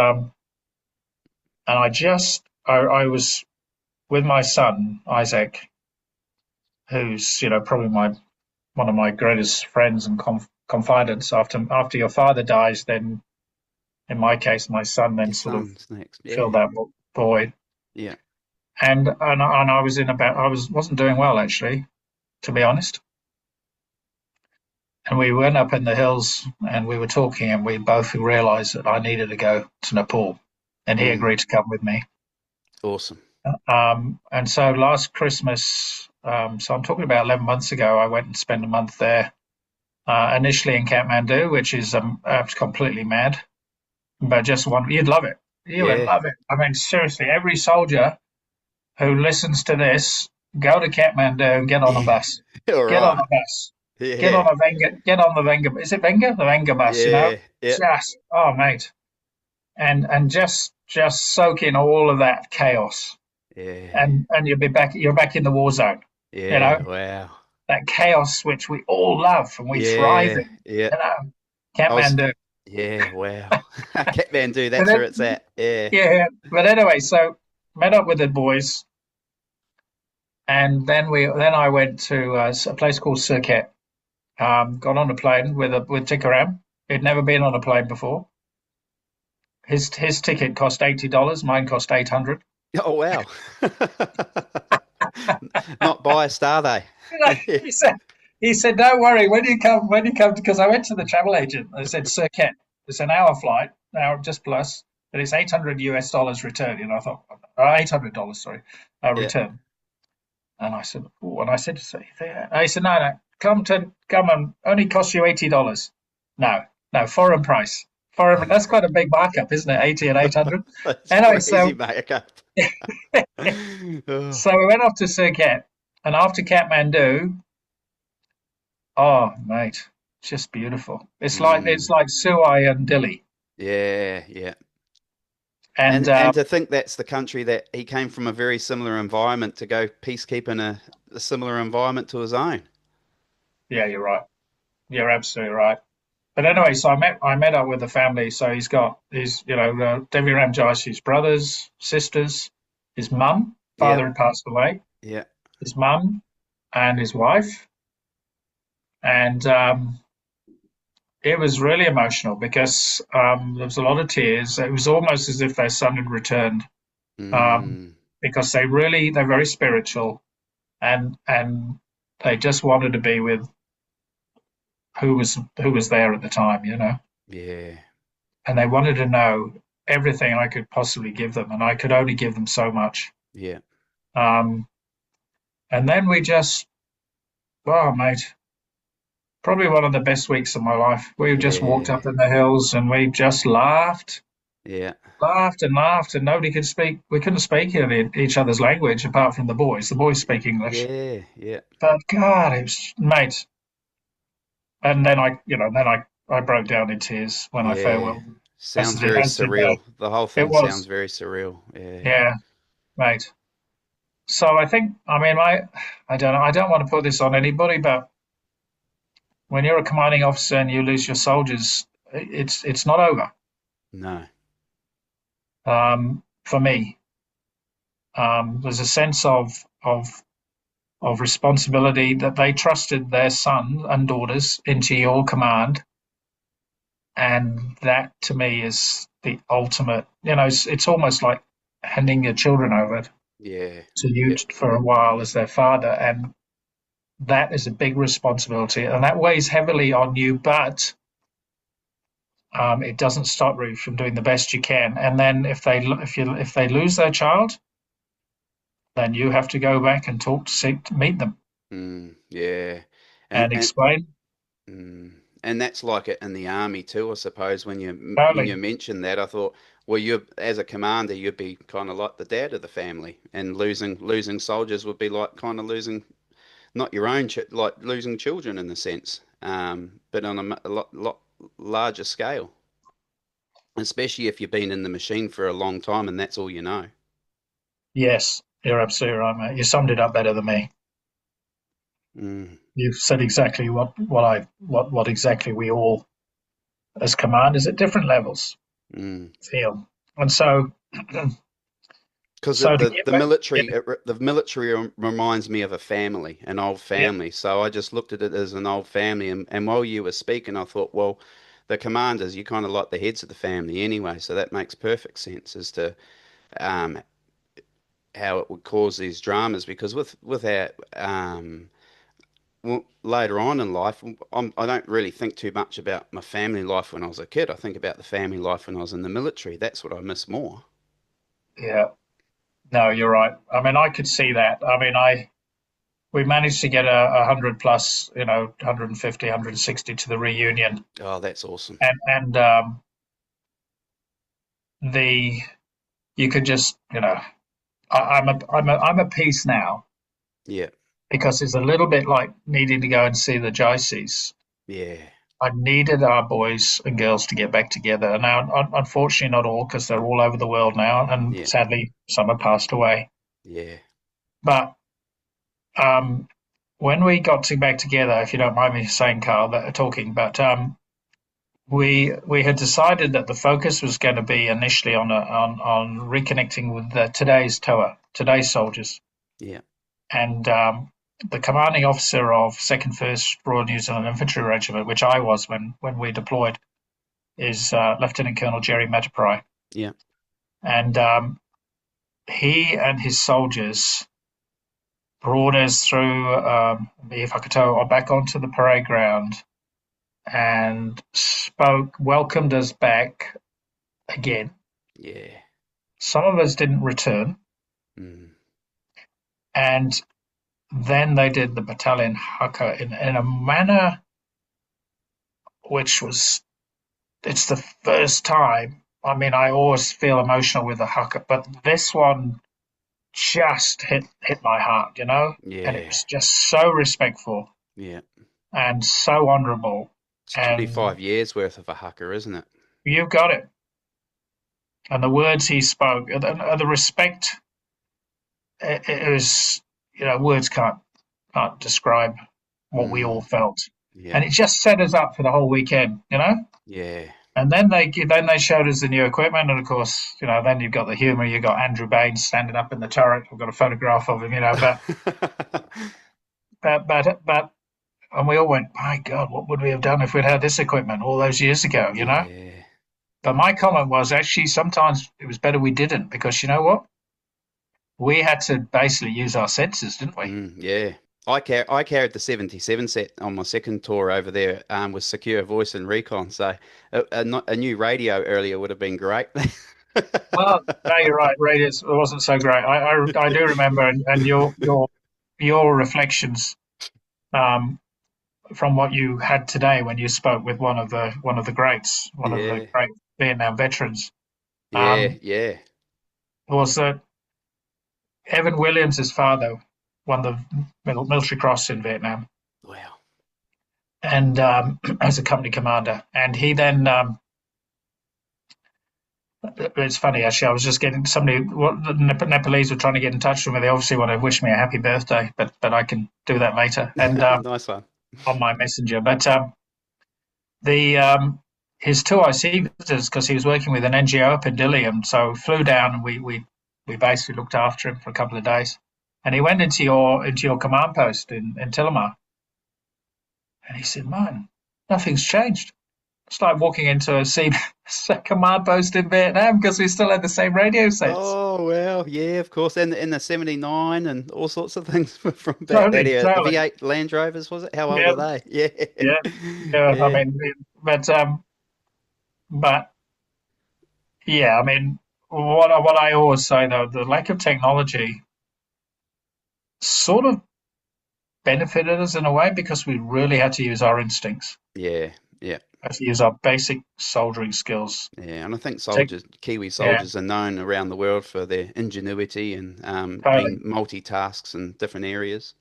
I was with my son Isaac, who's probably my one of my greatest friends and confidants. After your father dies, then in my case, my son then Your sort of son's next. filled Yeah. that void. Yeah. And I was wasn't doing well actually, to be honest. And we went up in the hills and we were talking, and we both realised that I needed to go to Nepal, and he Mm. agreed to come with me. Awesome. And so last Christmas, so I'm talking about 11 months ago, I went and spent a month there, initially in Kathmandu, which is completely mad, but you'd love it. You would Yeah. love it. I mean, seriously, every soldier who listens to this, go to Kathmandu and get on a Yeah. bus. All Get on right. a bus. Yeah. Get on the Venga. Is it Venga? The Venga bus, Yeah. Yeah. Just, oh, mate. And just soak in all of that chaos. Yeah. And you're back in the war zone. You know, Yeah. Wow. that chaos which we all love and we thrive Yeah. in. Yeah. I was. Kathmandu. Yeah. Wow. Kathmandu. And That's where then, it's at. Yeah. yeah, but anyway, so met up with the boys, and then I went to a place called Surkhet. Got on a plane with Tikaram. He'd never been on a plane before. His ticket cost $80. Mine cost 800. Oh wow. Not biased, are they? he said he said, "Don't worry when you come because I went to the travel agent. I said, Surkhet, it's an hour flight, hour just plus, but it's $800 return. I thought $800, sorry, Yeah. return. And I said, "Ooh," and I said, I said, no, come on, only cost you $80. No, no, foreign price. Foreign, that's quite a big markup, isn't it? 80 and 800. That's Anyway, crazy makeup. Oh. so we went off to Surkhet, and after Kathmandu, oh mate, just beautiful. It's like Suai and Dili, Yeah, yeah. and And to think that's the country that he came from, a very similar environment, to go peacekeeping a similar environment to his own. yeah, you're right. You're absolutely right. But anyway, so I met up with the family. So he's got Devi Ramjay's brothers, sisters, his mum, Yeah, father had passed away, yeah, his mum, and his wife, and it was really emotional because there was a lot of tears. It was almost as if their son had returned, um, mm, because they're very spiritual, and they just wanted to be with who was there at the time. yeah. and they wanted to know everything I could possibly give them, and I could only give them so much. Yeah. Um, and then we just, oh, mate, probably one of the best weeks of my life. We just walked Yeah. up in the hills and we just laughed, Yeah. laughed and laughed, and nobody could speak. We couldn't speak in each other's language apart from the boys. The boys speak English, Yeah. Yeah. but God, it was, mate. And then I broke down in tears when I Yeah. farewelled. Sounds very As did they. surreal. The whole It thing sounds was, very surreal. Yeah. yeah, mate. So I think, I mean, I don't know. I don't want to put this on anybody, but when you're a commanding officer and you lose your soldiers, it's not over. No. For me, there's a sense of responsibility that they trusted their sons and daughters into your command, and that to me is the ultimate. It's almost like handing your children over Yeah. to you Yeah. for a while as their father, and that is a big responsibility, and that weighs heavily on you, but it doesn't stop you from doing the best you can. And then if they lose their child, then you have to go back and seek to meet them Yeah. And and and explain. and that's like it in the army too, I suppose. When you Totally. mentioned that, I thought, well, you as a commander, you'd be kind of like the dad of the family, and losing soldiers would be like kind of losing not your own like losing children in a sense, but on a lot larger scale, especially if you've been in the machine for a long time and that's all you know. Yes, you're absolutely right, mate. You summed it up better than me. Mm, You've said exactly what exactly we all as commanders at different levels mm. feel. And so Because so to get the back, yeah, military the military reminds me of a family, an old yeah, family. So I just looked at it as an old family, and while you were speaking, I thought, well, the commanders, you kind of like the heads of the family anyway, so that makes perfect sense as to um, how it would cause these dramas. Because with our well, later on in life, I don't really think too much about my family life when I was a kid. I think about the family life when I was in the military. That's what I miss more. yeah. No, you're right. I mean, I could see that. I mean, I we managed to get a hundred plus, 150, 160 to the reunion, Oh, that's awesome. and the you could just, I'm a piece now Yeah, because it's a little bit like needing to go and see the Jaycees. yeah, I needed our boys and girls to get back together. Now, unfortunately, not all, because they're all over the world now, and yeah, sadly, some have passed away. yeah, But um, when we got back together, if you don't mind me saying, Carl, that talking, but we had decided that the focus was going to be initially on reconnecting with today's soldiers, yeah, and the commanding officer of Second First Royal New Zealand Infantry Regiment, which I was when we deployed, is Lieutenant Colonel Jerry Mataprai, yeah, and he and his soldiers brought us through the Whakatau back onto the parade ground and welcomed us back again. yeah. Some of us didn't return, Mm, and then they did the battalion haka in a manner which was it's the first time. I mean, I always feel emotional with the haka, but this one just hit my heart, and it yeah, was just so respectful yeah. and so honourable. It's And 25 years worth of a haka, isn't it? you've got it. And the words he spoke, the respect, it was, words can't describe what we all Mm, felt. yeah, And it just set us up for the whole weekend. yeah. And then they showed us the new equipment, and of course, then you've got the humour. You've got Andrew Baines standing up in the turret. I've got a photograph of him, but and we all went, my God, what would we have done if we'd had this equipment all those years ago? Yeah. But my comment was actually sometimes it was better we didn't because you know what? We had to basically use our senses, didn't we? Yeah. I carried the 77 set on my second tour over there with secure voice and recon. So a new radio earlier would have been great. Well, no, you're right. Radius wasn't so great. I do remember, and your reflections um, from what you had today when you spoke with one of the greats, one of the Yeah, great Vietnam veterans, yeah, um, yeah. was that Evan Williams' father won the military cross in Vietnam, Wow. and as a company commander, and he then. It's funny actually. I was just getting somebody. What the Nepalese were trying to get in touch with me. They obviously want to wish me a happy birthday, but I can do that later and Nice one. on my messenger. But the his two IC visitors, because he was working with an NGO up in Dili, and so flew down and we basically looked after him for a couple of days. And he went into your command post in Tillamar, and he said, "Man, nothing's changed." It's like walking into a command post in Vietnam because we still had the same radio sets. Oh well, yeah, of course, and in the '79 and all sorts of things from back that Totally, era. The totally. V8 Land Rovers, was it? How old Yeah, are they? Yeah, yeah, yeah. I yeah, mean, but yeah, I mean, what I always say though, the lack of technology sort of benefited us in a way because we really had to use our instincts, yeah, yeah, had to use our basic soldiering skills. yeah. And I think Take, Kiwi yeah, soldiers are known around the world for their ingenuity and being totally. multitasks in different areas.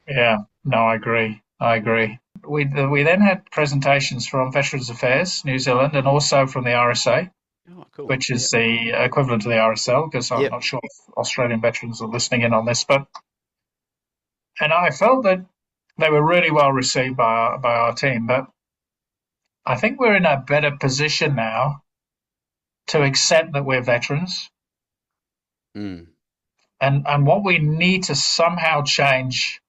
Yeah, no, I agree. I agree. We then had presentations from Veterans Affairs New Zealand and also from the RSA, Oh, cool. which is Yep, the equivalent to the RSL, because I'm yep, not sure if Australian veterans are listening in on this, but and I felt that they were really well received by our team. But I think we're in a better position now to accept that we're veterans, mm, and what we need to somehow change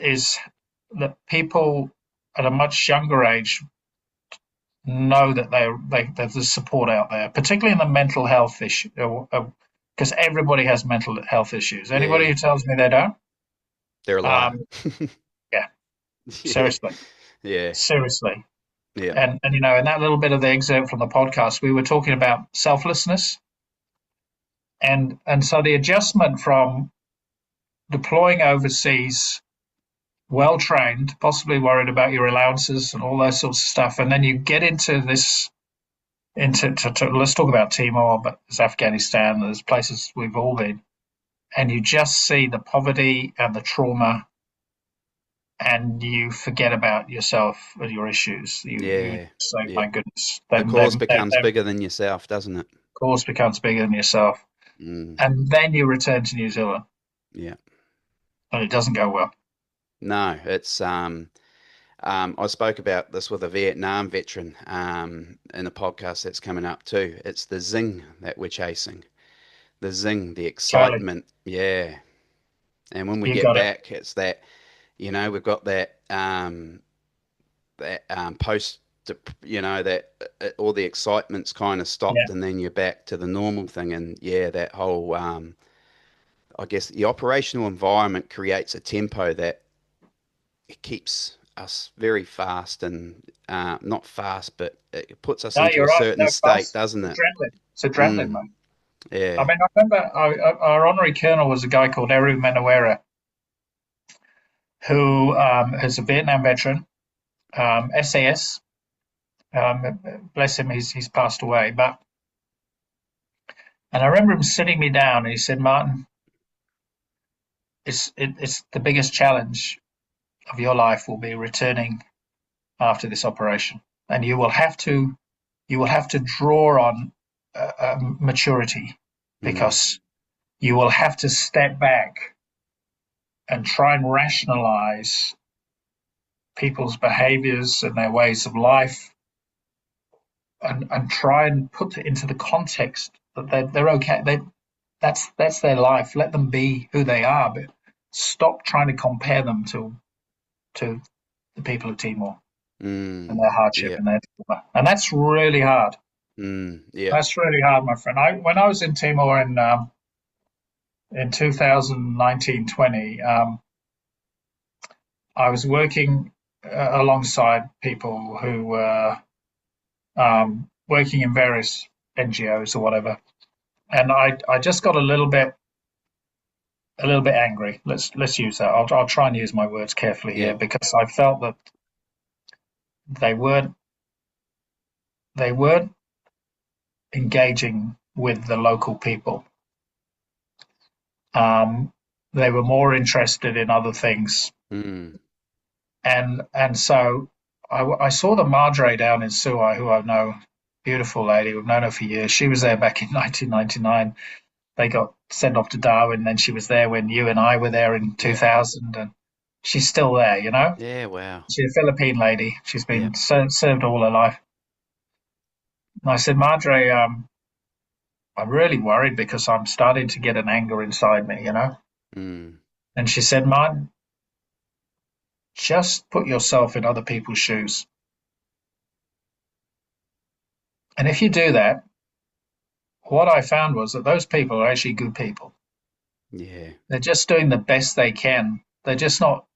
is that people at a much younger age know that there's support out there, particularly in the mental health issue, because everybody has mental health issues. Anybody yeah, who tells me they don't, they're a liar. um, yeah, Yeah, seriously, yeah, seriously. yeah, And in that little bit of the excerpt from the podcast, we were talking about selflessness, and so the adjustment from deploying overseas, well trained, possibly worried about your allowances and all those sorts of stuff, and then you get into this let's talk about Timor, but there's Afghanistan, there's places we've all been, and you just see the poverty and the trauma, and you forget about yourself and your issues. You yeah, say, yeah. my goodness, The cause becomes bigger than yourself, doesn't it? course becomes bigger than yourself, Mm, and then you return to New Zealand, yeah. and it doesn't go well. No, it's I spoke about this with a Vietnam veteran in a podcast that's coming up too. It's the zing that we're chasing. The zing, the Totally, excitement. Yeah. And when we you get got it. back, it's that, we've got that post, that all the excitement's kind of Yeah, stopped, and then you're back to the normal thing. And yeah, that whole, I guess the operational environment creates a tempo that it keeps us very fast and not fast, but it puts us no, into you're a right. certain No state, fuss. doesn't It's it? adrenaline. It's adrenaline, Mm, mate. I yeah. mean, I remember our honorary colonel was a guy called Eru Menawera, who is a Vietnam veteran, SAS. Bless him, he's passed away. And I remember him sitting me down, and he said, "Martin, it's the biggest challenge of your life will be returning after this operation, and you will have to draw on maturity, Mm, because you will have to step back and try and rationalize people's behaviors and their ways of life, and try and put it into the context that they're okay. That's their life. Let them be who they are, but stop trying to compare them to the people of Timor and mm, their hardship yeah. and their trauma." And that's really hard. Mm, yeah. That's really hard, my friend. When I was in Timor in 2019-20, I was working alongside people who were working in various NGOs or whatever, and I just got a little bit angry. Let's use that. I'll try and use my words carefully here Yeah. because I felt that they weren't they weren't engaging with the local people. Um, they were more interested in other things, Mm. and so I saw the Madre down in Suai, who I know, beautiful lady. We've known her for years. She was there back in 1999. They got sent off to Darwin. Then she was there when you and I were there in Yeah. 2000, and she's still there. You know, Yeah. Wow. she's a Philippine lady. She's Yeah. been served all her life. And I said, Madre, I'm really worried because I'm starting to get an anger inside me. You know. Mm. And she said, Martin, just put yourself in other people's shoes. And if you do that, what I found was that those people are actually good people. Yeah. They're just doing the best they can. They're just not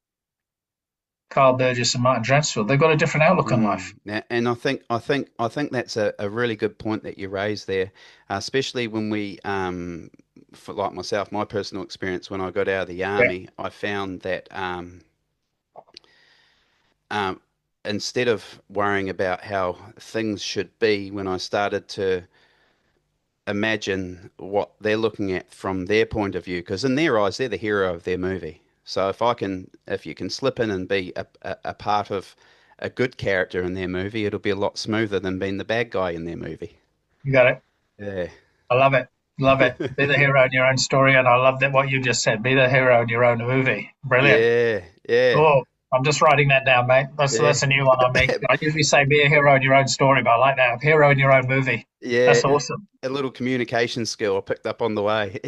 Carl Burgess and Martin Dransfield. They've got a different outlook on life. And I think that's a really good point that you raised there, especially when we, for like myself, my personal experience when I got out of the Yeah, army, I found that um, instead of worrying about how things should be, when I started to imagine what they're looking at from their point of view, because in their eyes, they're the hero of their movie. So if you can slip in and be a part of a good character in their movie, it'll be a lot smoother than being the bad guy in their movie. you got it. Yeah. I love it. Love it. Be the hero in your own story. And I love that what you just said. Be the hero in your own movie. Brilliant. Yeah. Yeah. Oh, I'm just writing that down, mate. Yeah. That's a new one on me. I usually say be a hero in your own story, but I like that. Hero in your own movie. Yeah. That's awesome. A little communication skill I picked up on the way.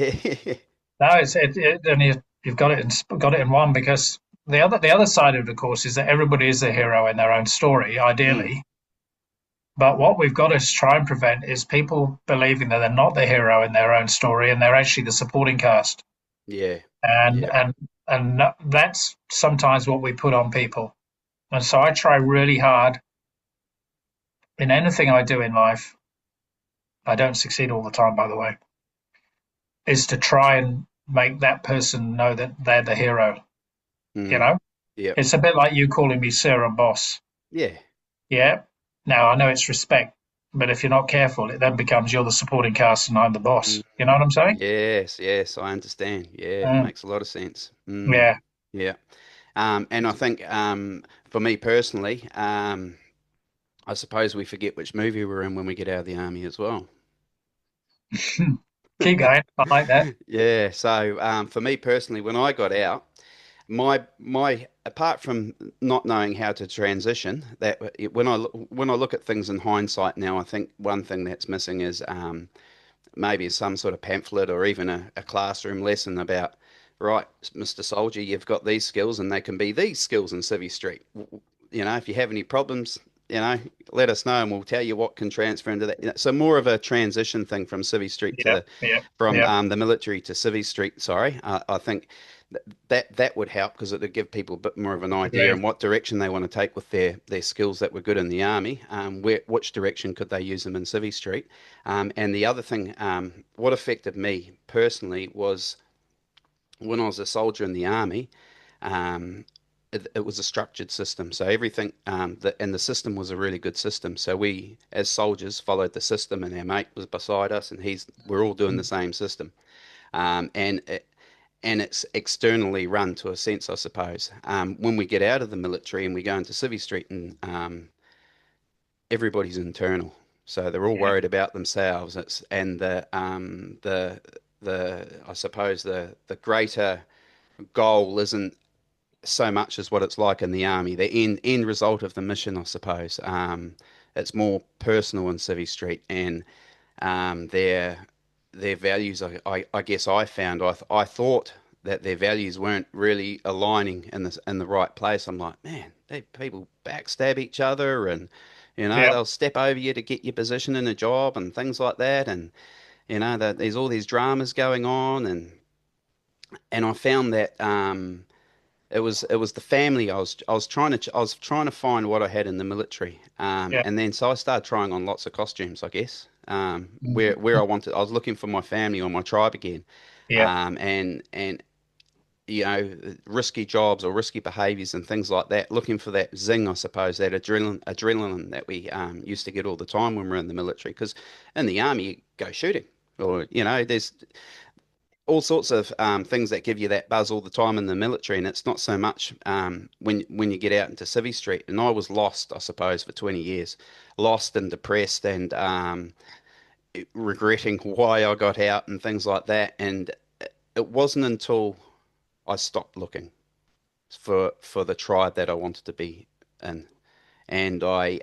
No, and you've got it in one because the other side of it, of course, is that everybody is a hero in their own story, Mm. ideally. But what we've got to try and prevent is people believing that they're not the hero in their own story and they're actually the supporting cast. Yeah. And Yeah. and and that's sometimes what we put on people. And so I try really hard in anything I do in life. I don't succeed all the time, by the way, is to try and make that person know that they're the hero. You Mm. know, Yeah. it's a bit like you calling me sir and boss. Yeah. Yeah. Now I know it's respect, but if you're not careful, it then becomes you're the supporting cast and I'm the boss. Mm. You know what I'm saying? Yes, yes, I understand. Yeah, Mm, makes a lot of sense. yeah. Yeah. And I think for me personally, I suppose we forget which movie we're in when we get out of the army as well. Keep going. I like that. Yeah, so for me personally, when I got out, my apart from not knowing how to transition, when I look at things in hindsight now, I think one thing that's missing is maybe some sort of pamphlet or even a classroom lesson about, right, Mr. Soldier, you've got these skills and they can be these skills in Civvy Street. You know, if you have any problems, you know, let us know and we'll tell you what can transfer into that. So more of a transition thing from Civvy Street Yeah, yeah, from yeah, the military to Civvy Street. Sorry, I think that would help because it would give people a bit more of an idea agreed. in what direction they want to take with their skills that were good in the army. Which direction could they use them in Civvy Street? And the other thing, what affected me personally was when I was a soldier in the army. Um, it was a structured system, so everything and the system was a really good system. So we, as soldiers, followed the system, and our mate was beside us, and we're all doing the same system. And it's externally run to a sense, I suppose. When we get out of the military and we go into Civvy Street, and everybody's internal, so they're all Yeah, worried about themselves. It's and the I suppose the greater goal isn't so much as what it's like in the army. The end result of the mission, I suppose. It's more personal in Civvy Street, and their values. I guess I found I thought that their values weren't really aligning in the right place. I'm like, man, people backstab each other, and yeah, they'll step over you to get your position in a job and things like that, and that there's all these dramas going on, and I found that. it was the family. I was trying to find what I had in the military, Yeah. and then so I started trying on lots of costumes, I guess. Where Mm. I was looking for my family or my tribe again, Yeah. and risky jobs or risky behaviors and things like that, looking for that zing, I suppose, that adrenaline that we used to get all the time when we were in the military. Because in the army, you go shooting, or there's all sorts of things that give you that buzz all the time in the military, and it's not so much when you get out into Civvy Street. And I was lost, I suppose, for 20 years, lost and depressed, and regretting why I got out and things like that. And it wasn't until I stopped looking for the tribe that I wanted to be in, and I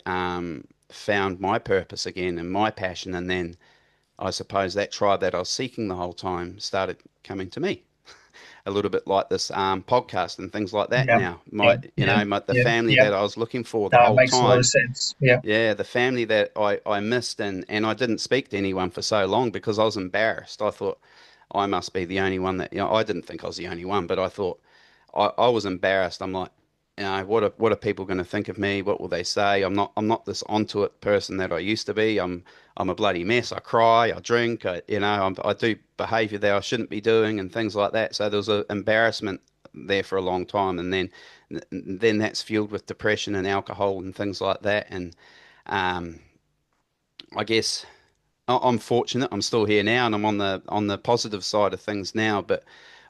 found my purpose again and my passion, and then I suppose that tribe that I was seeking the whole time started coming to me. A little bit like this podcast and things like that. Yeah. Now, Yeah. Yeah. the Yeah. family Yeah. that I was looking for the No, it whole makes a lot of time. sense. Yeah. Yeah, the family that I missed, and I didn't speak to anyone for so long because I was embarrassed. I thought I must be the only one that, I didn't think I was the only one, but I thought I was embarrassed. I'm like, what are people going to think of me? What will they say? I'm not this onto it person that I used to be. I'm a bloody mess. I cry, I drink, I do behavior that I shouldn't be doing and things like that. So there was an embarrassment there for a long time, and then that's fueled with depression and alcohol and things like that. And um, I guess I'm fortunate. I'm still here now, and I'm on the positive side of things now. But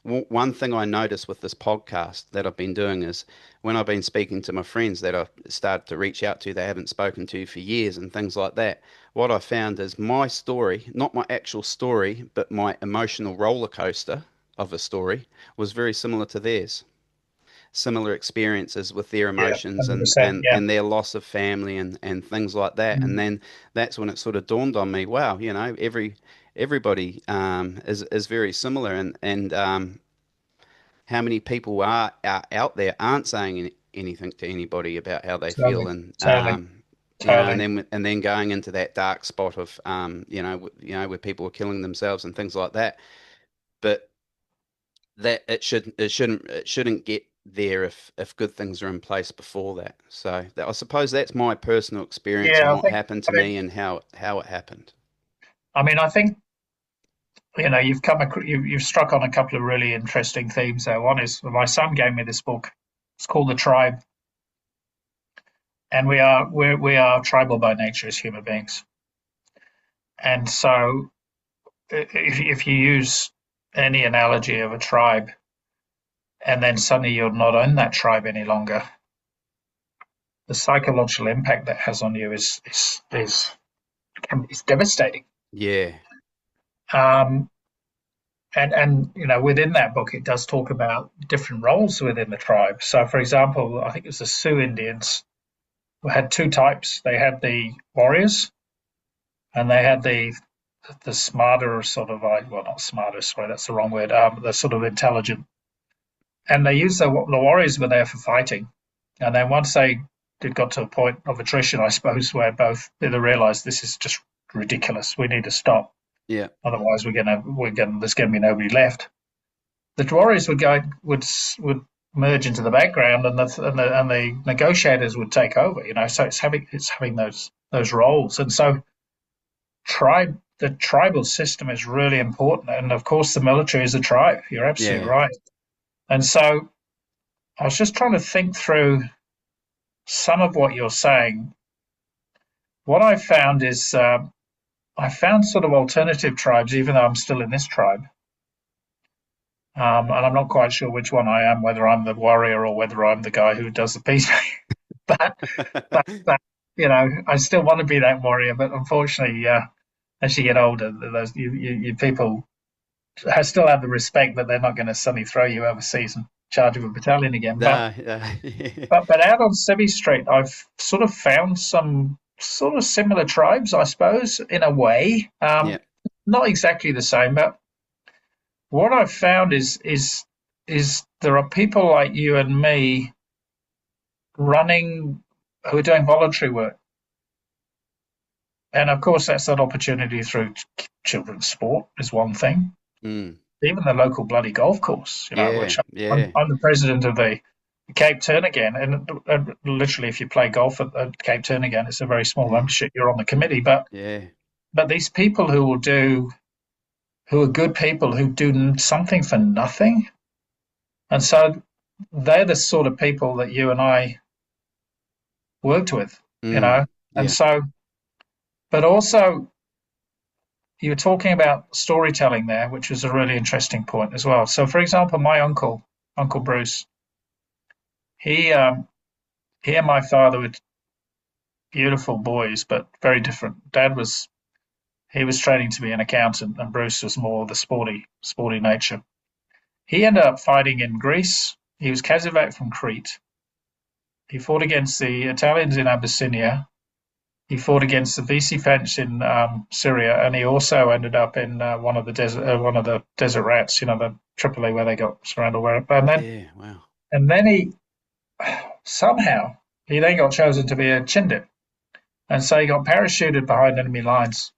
one thing I noticed with this podcast that I've been doing is when I've been speaking to my friends that I've started to reach out to, they haven't spoken to for years and things like that. What I found is my story, not my actual story, but my emotional roller coaster of a story, was very similar to theirs. Similar experiences with their Yeah. emotions, and 100%. and Yeah. and their loss of family and things like that. And Mm. then that's when it sort of dawned on me, wow, everybody is very similar, and how many people are out there aren't saying anything to anybody about how they feel, Totally. and Totally. and Totally. then going into that dark spot of where people are killing themselves and things like that. But that it shouldn't get there if good things are in place before that. So I suppose that's my personal experience on Yeah. I what think, happened to I mean, me and how it happened. I think, you've struck on a couple of really interesting themes there. One is my son gave me this book. It's called The Tribe, and we are tribal by nature as human beings. And so, if you use any analogy of a tribe, and then suddenly you're not in that tribe any longer, the psychological impact that has on you is devastating. Yeah, Um, and within that book, it does talk about different roles within the tribe. So, for example, I think it was the Sioux Indians who had two types. They had the warriors, and they had the smarter sort of, well, not smarter, sorry, that's the wrong word. The sort of intelligent, and they used the warriors were there for fighting, and then once they it got to a point of attrition, I suppose, where both they realised this is just ridiculous. We need to stop. yeah, Otherwise, there's gonna be nobody left. The Warriors would merge into the background, and the negotiators would take over. So it's having those roles, and so the tribal system is really important, and of course the military is a tribe. You're absolutely yeah, right. And so I was just trying to think through some of what you're saying. What I found is I found sort of alternative tribes, even though I'm still in this tribe. And I'm not quite sure which one I am, whether I'm the warrior or whether I'm the guy who does the peace. but, but I still want to be that warrior. But unfortunately, as you get older, those you people still have the respect, but they're not going to suddenly throw you overseas and charge of a battalion again. But nah, but but out on Civvy Street, I've sort of found some sort of similar tribes, I suppose, in a way. yeah, Not exactly the same, but what I've found is there are people like you and me running who are doing voluntary work, and of course that's an opportunity through children's sport is one thing, mm, even the local bloody golf course, Yeah, which yeah, I'm the president of the Cape Turn again, and literally, if you play golf at Cape Turn again, it's a very small yeah, membership. You're on the committee, but yeah. these people who are good people who do something for nothing, and so they're the sort of people that you and I worked with, Mm, and yeah. so, but also you were talking about storytelling there, which was a really interesting point as well. So, for example, my uncle, Uncle Bruce, he he and my father were beautiful boys, but very different. Dad was he was training to be an accountant, and Bruce was more the sporty nature. He ended up fighting in Greece. He was Casevac from Crete. He fought against the Italians in Abyssinia. He fought against the VC French in Syria, and he also ended up in one of the desert rats, the Tripoli where they got surrounded. Yeah, wow. And then he somehow he then got chosen to be a Chindit, and so he got parachuted behind enemy lines,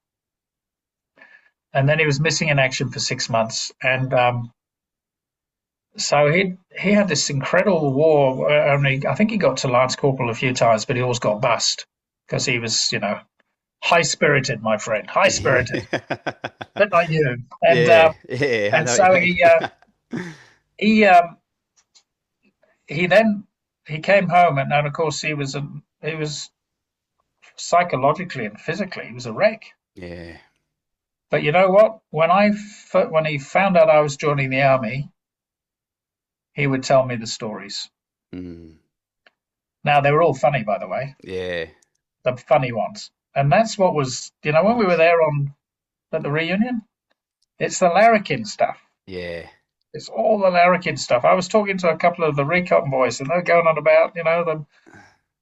and then he was missing in action for 6 months, and so he had this incredible war. Only I think he got to Lance Corporal a few times, but he always got bust because he was, high spirited, my friend, high spirited, Yeah. bit like you. And Yeah, yeah, I and know what so you mean. he he then he came home, and of course he was psychologically and physically he was a wreck. Yeah. But you know what? When he found out I was joining the army, he would tell me the stories. Mm, Now they were all funny, by the way, yeah. the funny ones. And that's what was, when we were Nice. there on at the reunion, it's the larrikin stuff. Yeah. It's all the larrikin stuff. I was talking to a couple of the recon boys, and they're going on about, them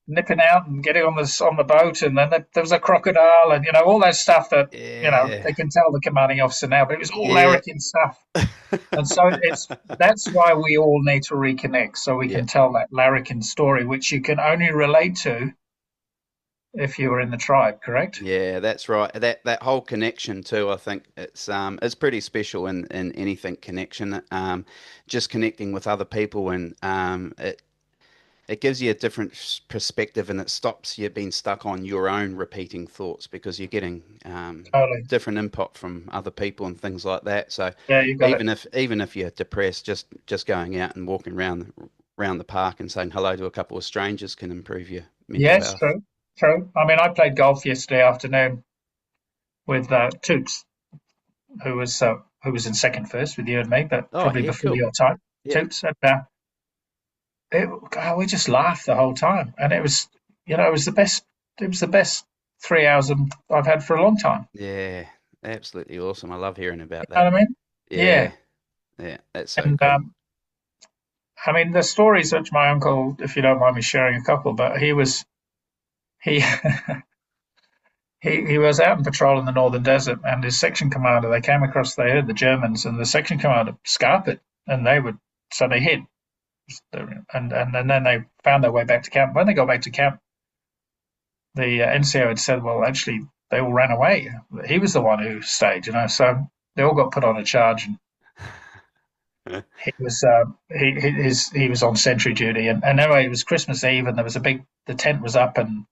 nipping out and getting on the boat, and then there was a crocodile, and all that stuff that Yeah. they can tell the commanding officer now, but it was all Yeah. larrikin stuff. And so that's why we all need to reconnect, so we Yeah. can tell that larrikin story, which you can only relate to if you were in the tribe, correct? Yeah, that's right. That whole connection too, I think it's pretty special in anything connection. Just connecting with other people and it gives you a different perspective and it stops you being stuck on your own repeating thoughts because you're getting Totally. different input from other people and things like that. So Yeah, you got it. even if you're depressed, just going out and walking around the park and saying hello to a couple of strangers can improve your mental Yes, health. true, true. I mean, I played golf yesterday afternoon with Toots, who was in second first with you and me, but Oh probably yeah, before cool. your time. Yeah, Toots, and God, we just laughed the whole time, and it was the best. It was the best 3 hours I've had for a long time. yeah, absolutely awesome. I love hearing You about know that. what I mean? Yeah, Yeah, yeah, that's so and cool. I mean the stories which my uncle, if you don't mind me sharing a couple, but he he was out on patrol in the northern desert, and his section commander, they came across, they heard the Germans, and the section commander scarpered, and they hid, and then they found their way back to camp. When they got back to camp, the NCO had said, well, actually, they all ran away. He was the one who stayed, so they all got put on a charge, and he was on sentry duty, and anyway, it was Christmas Eve, and the tent was up, and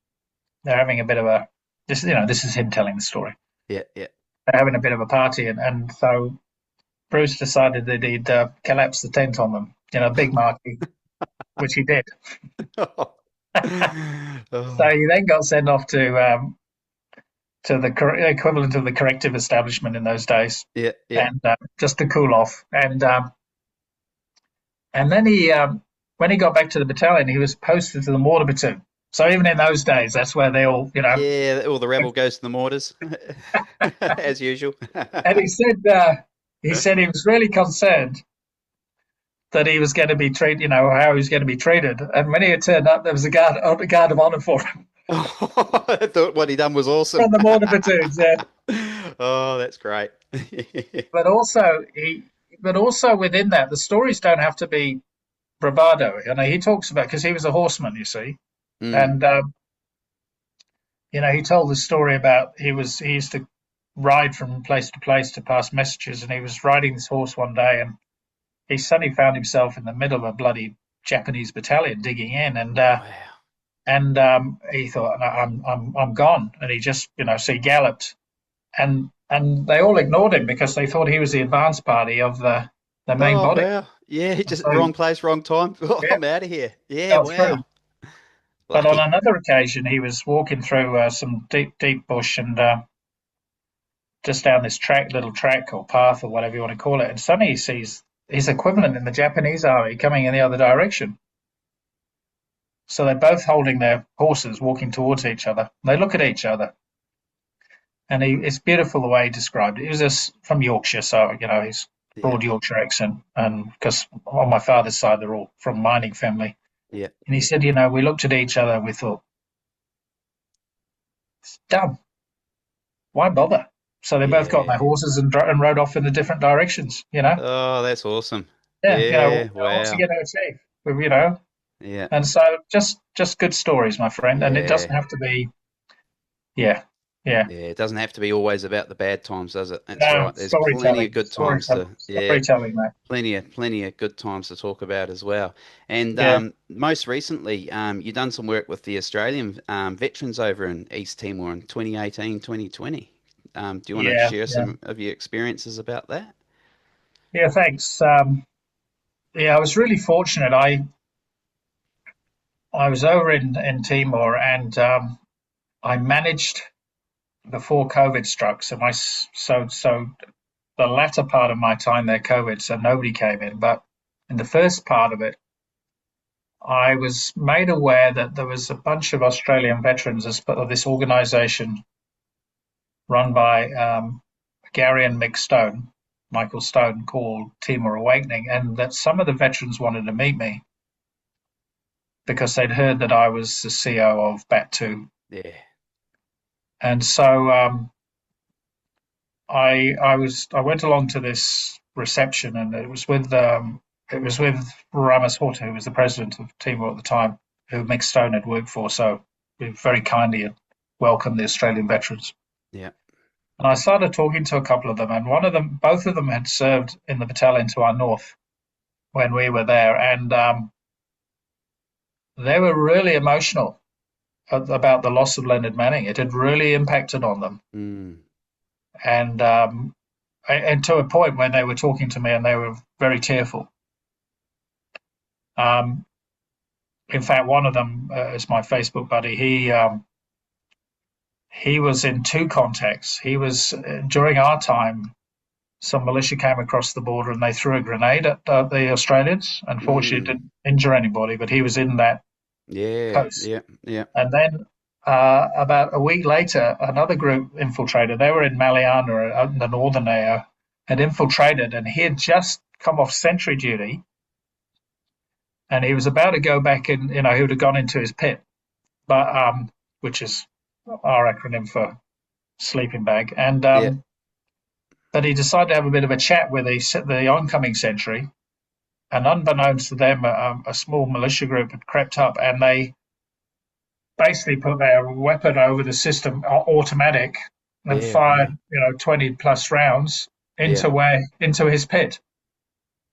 they're having a bit of a, this is him telling the story. Yeah, yeah. They're having a bit of a party, and so Bruce decided that he'd collapse the tent on them, big marquee, which he did. So Oh, he then got sent off to the equivalent of the corrective establishment in those days, yeah, yeah. and just to cool off. And then when he got back to the battalion, he was posted to the mortar platoon. So even in those days, that's where they all, Yeah, all the rebel goes to the mortars, as usual. And he said he was really concerned that he was going to be treated, how he was going to be treated. And when he had turned up, there was a guard of honor for him I thought what he done was awesome. from the mortar platoons. Yeah. Oh, that's great. But also within that, the stories don't have to be bravado. He talks about, because he was a horseman, you see, Mm, and he told the story about he used to ride from place to place to pass messages. And he was riding this horse one day, and he suddenly found himself in the middle of a bloody Japanese battalion digging in, Wow. and he thought, "No, I'm gone," and he just, so he galloped, and they all ignored him because they thought he was the advance party of the main Oh, body. wow. Yeah, he just So wrong place, wrong time. Oh, yeah, I'm out of here. Yeah, fell through. wow. But on Lucky. another occasion, he was walking through some deep bush, and just down this little track or path or whatever you want to call it, and suddenly he sees his equivalent in the Japanese army coming in the other direction. So they're both holding their horses, walking towards each other. They look at each other, and it's beautiful the way he described it. He was from Yorkshire, so he's Yeah, broad Yorkshire accent, and because on my father's side they're all from mining family. yeah, And he said, we looked at each other and we thought, it's dumb. Why bother? So they both got on yeah. their horses and rode off in the different directions. Oh, that's awesome. Yeah, Yeah, what's he wow. going to achieve? You know, Yeah, and so just good stories, my friend. And it doesn't yeah. have to be, yeah, yeah. Yeah, it doesn't have to be always about the bad times, does it? That's No, right. There's plenty of good times to, yeah, storytelling, mate. plenty of good times to talk about as well. And Yeah, most recently, you done some work with the Australian veterans over in East Timor in 2018, 2020. Do you want to yeah, share yeah, some of your experiences about that? yeah. Thanks. Yeah, I was really fortunate. I was over in Timor, and I managed before COVID struck. So the latter part of my time there, COVID, so nobody came in. But in the first part of it, I was made aware that there was a bunch of Australian veterans as part of this organisation run by Gary and Michael Stone, called Timor Awakening, and that some of the veterans wanted to meet me because they'd heard that I was the CEO of BAT2. Yeah. And so I went along to this reception, and it was with Ramos Horta, who was the president of Timor at the time, who Mick Stone had worked for. So he very kindly had welcomed the Australian veterans. Yeah. And I started talking to a couple of them, and both of them had served in the battalion to our north when we were there, and they were really emotional about the loss of Leonard Manning. It had really impacted on them, Mm. and to a point when they were talking to me and they were very tearful. Um, in fact, one of them is my Facebook buddy. He was in two contexts. He was during our time. Some militia came across the border and they threw a grenade at the Australians. Unfortunately, it Mm. didn't injure anybody, but he was in that Yeah. post. Yeah. Yeah. And then about a week later, another group infiltrated. They were in Maliana, in the northern area, had infiltrated, and he had just come off sentry duty, and he was about to go back in. He would have gone into his pit, but which is our acronym for sleeping bag, and Yeah. but he decided to have a bit of a chat with the oncoming sentry, and unbeknownst to them, a small militia group had crept up, and they basically put their weapon over the system automatic and Yeah. fired, Wow. 20 plus rounds Yeah. into his pit,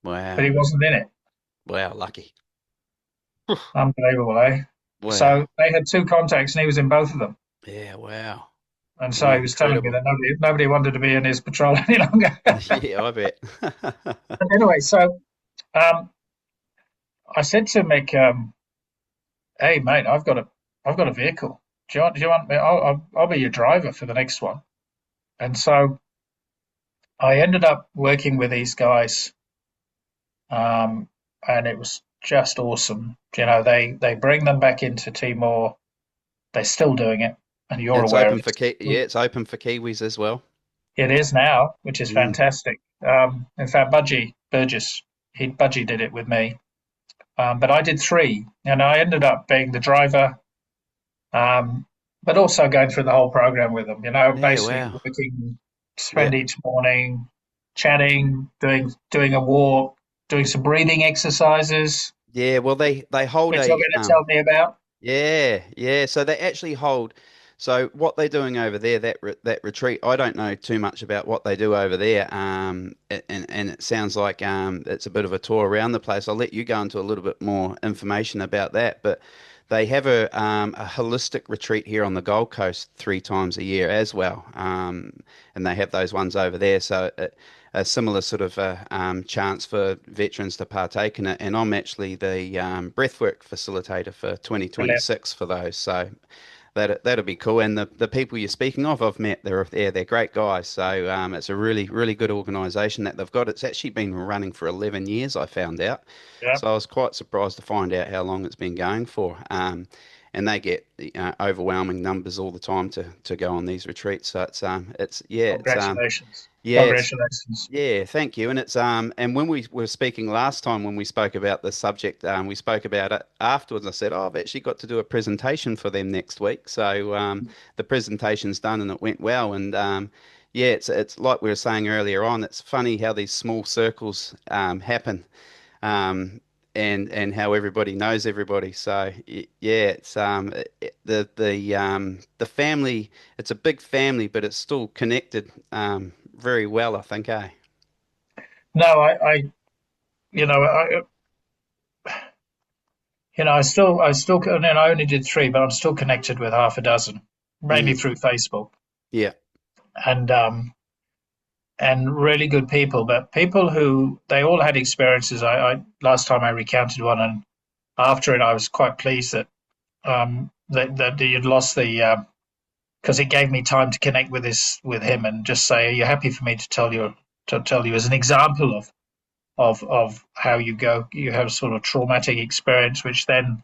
but he Wow. wasn't in it. Wow. Lucky. Unbelievable, eh? Wow. So they had two contacts, and he was in both of them. Yeah. Wow. And so Yeah. he was telling me Incredible. that nobody wanted to be in his patrol any longer. Yeah, I bet. Anyway, so um, I said to Mick, "Hey, mate, I've got a vehicle. Do you want me? I'll be your driver for the next one." And so I ended up working with these guys, and it was just awesome. They bring them back into Timor. They're still doing it, and you're And it's aware open of for it. it's open for Kiwis as well. It is now, which is Mm. fantastic. In fact, Budgie Burgess, Budgie did it with me, but I did three, and I ended up being the driver, but also going through the whole program with them. Yeah, Basically wow. working, Yeah. spend each morning chatting, doing a walk, doing some breathing exercises, Yeah, well they hold which you're a going to tell me about. yeah, yeah. So they actually hold. So what they're doing over there, that retreat, I don't know too much about what they do over there. And it sounds like it's a bit of a tour around the place. I'll let you go into a little bit more information about that. But they have a holistic retreat here on the Gold Coast 3 times a year as well. And they have those ones over there. So a similar sort of chance for veterans to partake in it. And I'm actually the breathwork facilitator for Brilliant. 2026 for those. So that'll be cool. And the people you're speaking of, I've met. They're great guys. So it's a really good organisation that they've got. It's actually been running for 11 years, I found out. Yeah. So I was quite surprised to find out how long it's been going for. And they get overwhelming numbers all the time to go on these retreats. So it's yeah Congratulations. yeah it's Congratulations. yeah, thank you. And it's and when we were speaking last time when we spoke about the subject, we spoke about it afterwards. I said, "Oh, I've actually got to do a presentation for them next week." So the presentation's done and it went well. And yeah, it's like we were saying earlier on. It's funny how these small circles happen. Um, and how everybody knows everybody. So yeah, it's the family. It's a big family, but it's still connected very well, I think, eh? No, you know, I still, and I only did three, but I'm still connected with half a dozen, mainly Mm, through Facebook, yeah. and really good people, but people who they all had experiences. I last time I recounted one, and after it, I was quite pleased that that you'd lost the because it gave me time to connect with him and just say, "Are you happy for me to tell you as an example of how you have sort of traumatic experience, which then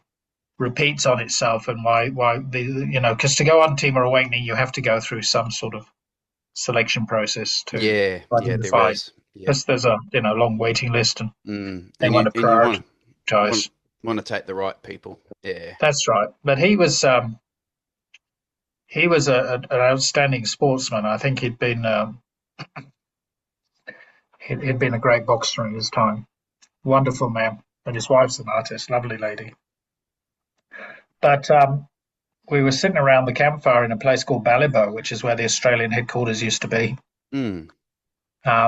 repeats on itself, and why because to go on Team Awakening, you have to go through some sort of selection process to Yeah, yeah, there identify, is. Yeah. because there's a long waiting list, and they And want to you want prioritize. want to take the right people. Yeah. That's right. But he was an outstanding sportsman. I think he'd been a great boxer in his time. Wonderful man, and his wife's an artist, lovely lady. But we were sitting around the campfire in a place called Balibo, which is where the Australian headquarters used to be, Mm,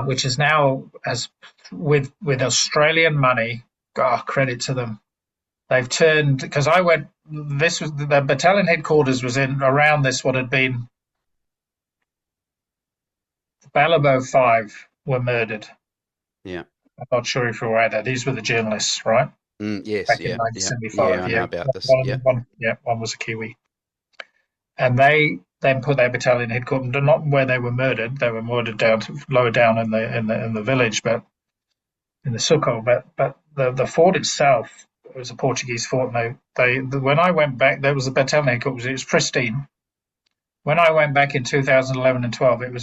which is now, as with Australian money, credit to them. They've turned, because I went. This was the battalion headquarters was in around this what had been Balibo Five were murdered. yeah. I'm not sure if you're aware of that. These were the journalists, right? Yes, Back in yeah, yeah. Yeah, 1975. I know Yeah, about this. Yeah. one was a Kiwi, and they then put their battalion headquarters not where they were murdered. They were murdered lower down in the village, but in the Suco. But the fort itself was a Portuguese fort. And when I went back, there was a battalion headquarters. It was pristine. When I went back in 2011 and 12, it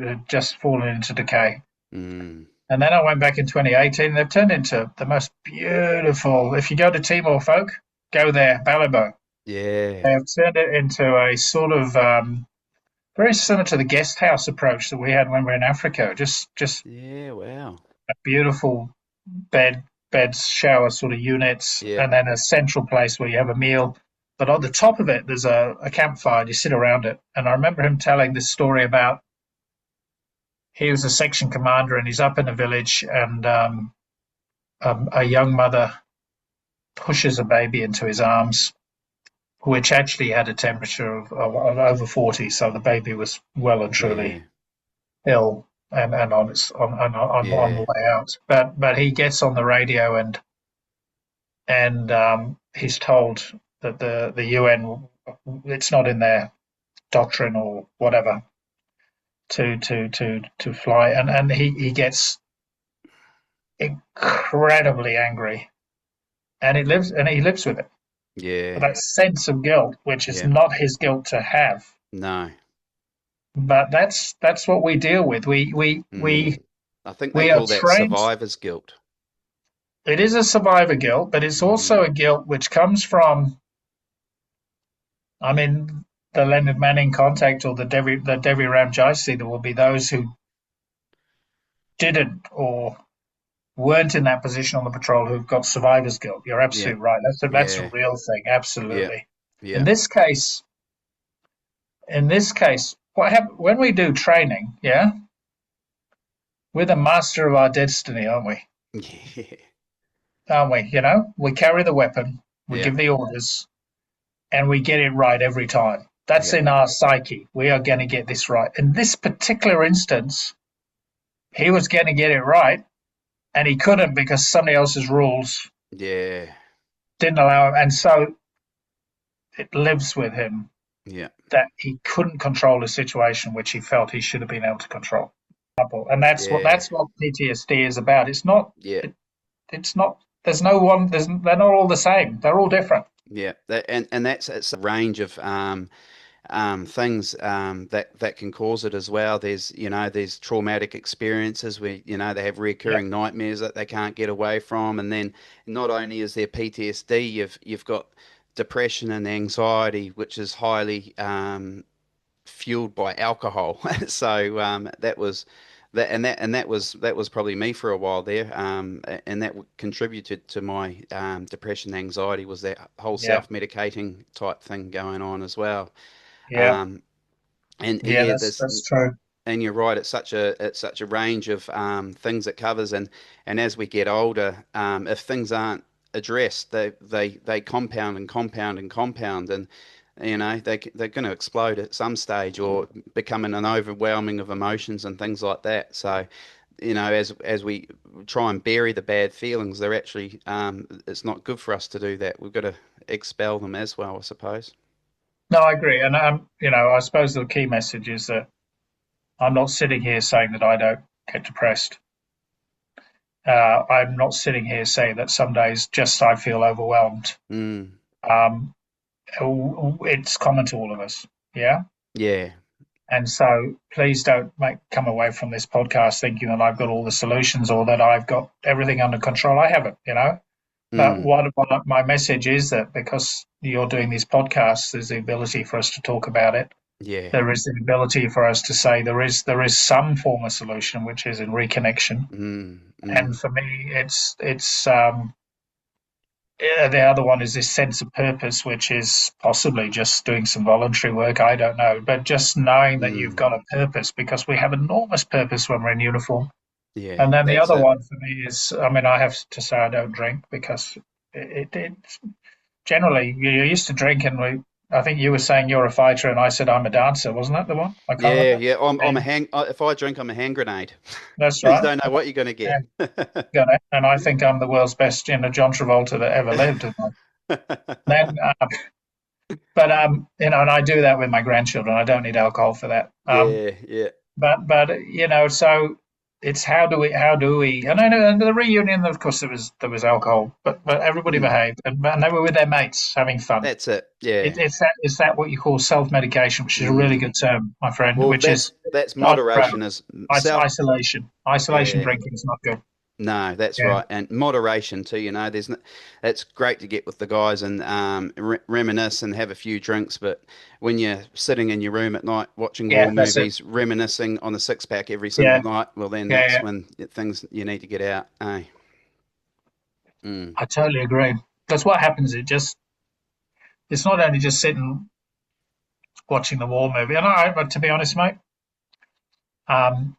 had just fallen into decay. Mm, And then I went back in 2018. They've turned into the most beautiful. If you go to Timor Folk, go there, Balibo. yeah. They have turned it into a sort of very similar to the guest house approach that we had when we were in Africa. Just Yeah, wow. a beautiful beds, shower sort of units, Yeah. and then a central place where you have a meal. But on the top of it, there's a campfire, and you sit around it. And I remember him telling this story about he was a section commander and he's up in a village, and a young mother pushes a baby into his arms, which actually had a temperature of over 40. So the baby was well and truly Yeah. ill and on the Yeah. way out. But he gets on the radio, and he's told that the UN, it's not in their doctrine or whatever to fly, and he gets incredibly angry, and he lives with it. But Yeah. that sense of guilt, which is Yeah. not his guilt to have, No. but that's what we deal with. Mm. I think they We are call that trained. survivor's guilt. It is a survivor guilt, but it's Mm, also a guilt which comes from, I mean, the Leonard Manning contact or the Devi Ramjayasi. There will be those who didn't or weren't in that position on the patrol who've got survivor's guilt. You're yeah. absolutely right. That's a Yeah. real thing. Yeah. Absolutely. In Yeah. this case, In this case, what happens when we do training? Yeah, we're the master of our destiny, aren't we? Yeah. Aren't we? You know, we carry the weapon, we Yeah. give the orders, and we get it right every time. That's Yeah. in our psyche. We are going to get this right. In this particular instance, he was going to get it right, and he couldn't because somebody else's rules Yeah. didn't allow him. And so it lives with him Yeah. that he couldn't control a situation which he felt he should have been able to control. And Yeah. that's what PTSD is about. It's not. Yeah. It's not. There's no one. They're not all the same. They're all different. Yeah. And that's it's a range of things that can cause it as well. There's traumatic experiences where they have Yeah. recurring nightmares that they can't get away from, and then not only is there PTSD, you've got depression and anxiety, which is highly fueled by alcohol. So that was probably me for a while there, and that contributed to my depression, anxiety was that whole Yeah. self-medicating type thing going on as well. Yeah. Um, and Yeah. yeah, That's true. and you're right. It's such a range of things it covers, and as we get older, if things aren't addressed, they compound and compound and compound, and they're going to explode at some stage or become an overwhelming of emotions and things like that. So, as we try and bury the bad feelings, they're actually it's not good for us to do that. We've got to expel them as well, I suppose. No, I agree. And I suppose the key message is that I'm not sitting here saying that I don't get depressed. I'm not sitting here saying that some days just I feel overwhelmed. Mm, Um, it's common to all of us. Yeah. yeah. And so please don't come away from this podcast thinking that I've got all the solutions or that I've got everything under control. I haven't. But Mm, what my message is that because you're doing these podcasts, there's the ability for us to talk about it. yeah. There is the ability for us to say there is some form of solution, which is in reconnection. Mm, mm, And for me, it's yeah, the other one is this sense of purpose, which is possibly just doing some voluntary work. I don't know, but just knowing that you've mm. got a purpose because we have enormous purpose when we're in uniform. Yeah, And then the that's other it. one for me is, I mean, I have to say I don't drink because it generally you used to drink, and I think you were saying you're a fighter, and I said I'm a dancer, wasn't that the one? I can't Yeah, remember. yeah. I'm a And hang. If I drink, I'm a hand grenade. that's You right. don't know what you're going to get. And, and I think I'm the world's best, John Travolta that ever lived. And then, and I do that with my grandchildren. I don't need alcohol for that. Yeah, yeah. But so it's how do we? And I know and the reunion, of course, there was alcohol, but everybody Mm, behaved, and they were with their mates having fun. that's it. Yeah. It's that what you call self medication, which is a really Mm. good term, my friend, Well, which is that's moderation is self. isolation. Isolation Yeah. drinking is not good. No, that's Yeah, right. And moderation too. There's it's great to get with the guys and reminisce and have a few drinks, but when you're sitting in your room at night watching yeah, war that's it. movies, reminiscing on the six pack every single Yeah, night, well, then yeah, that's yeah. when things you need to get out. Mm, I totally agree. Because what happens, it's not only just sitting watching the war movie. And but to be honest, mate, um,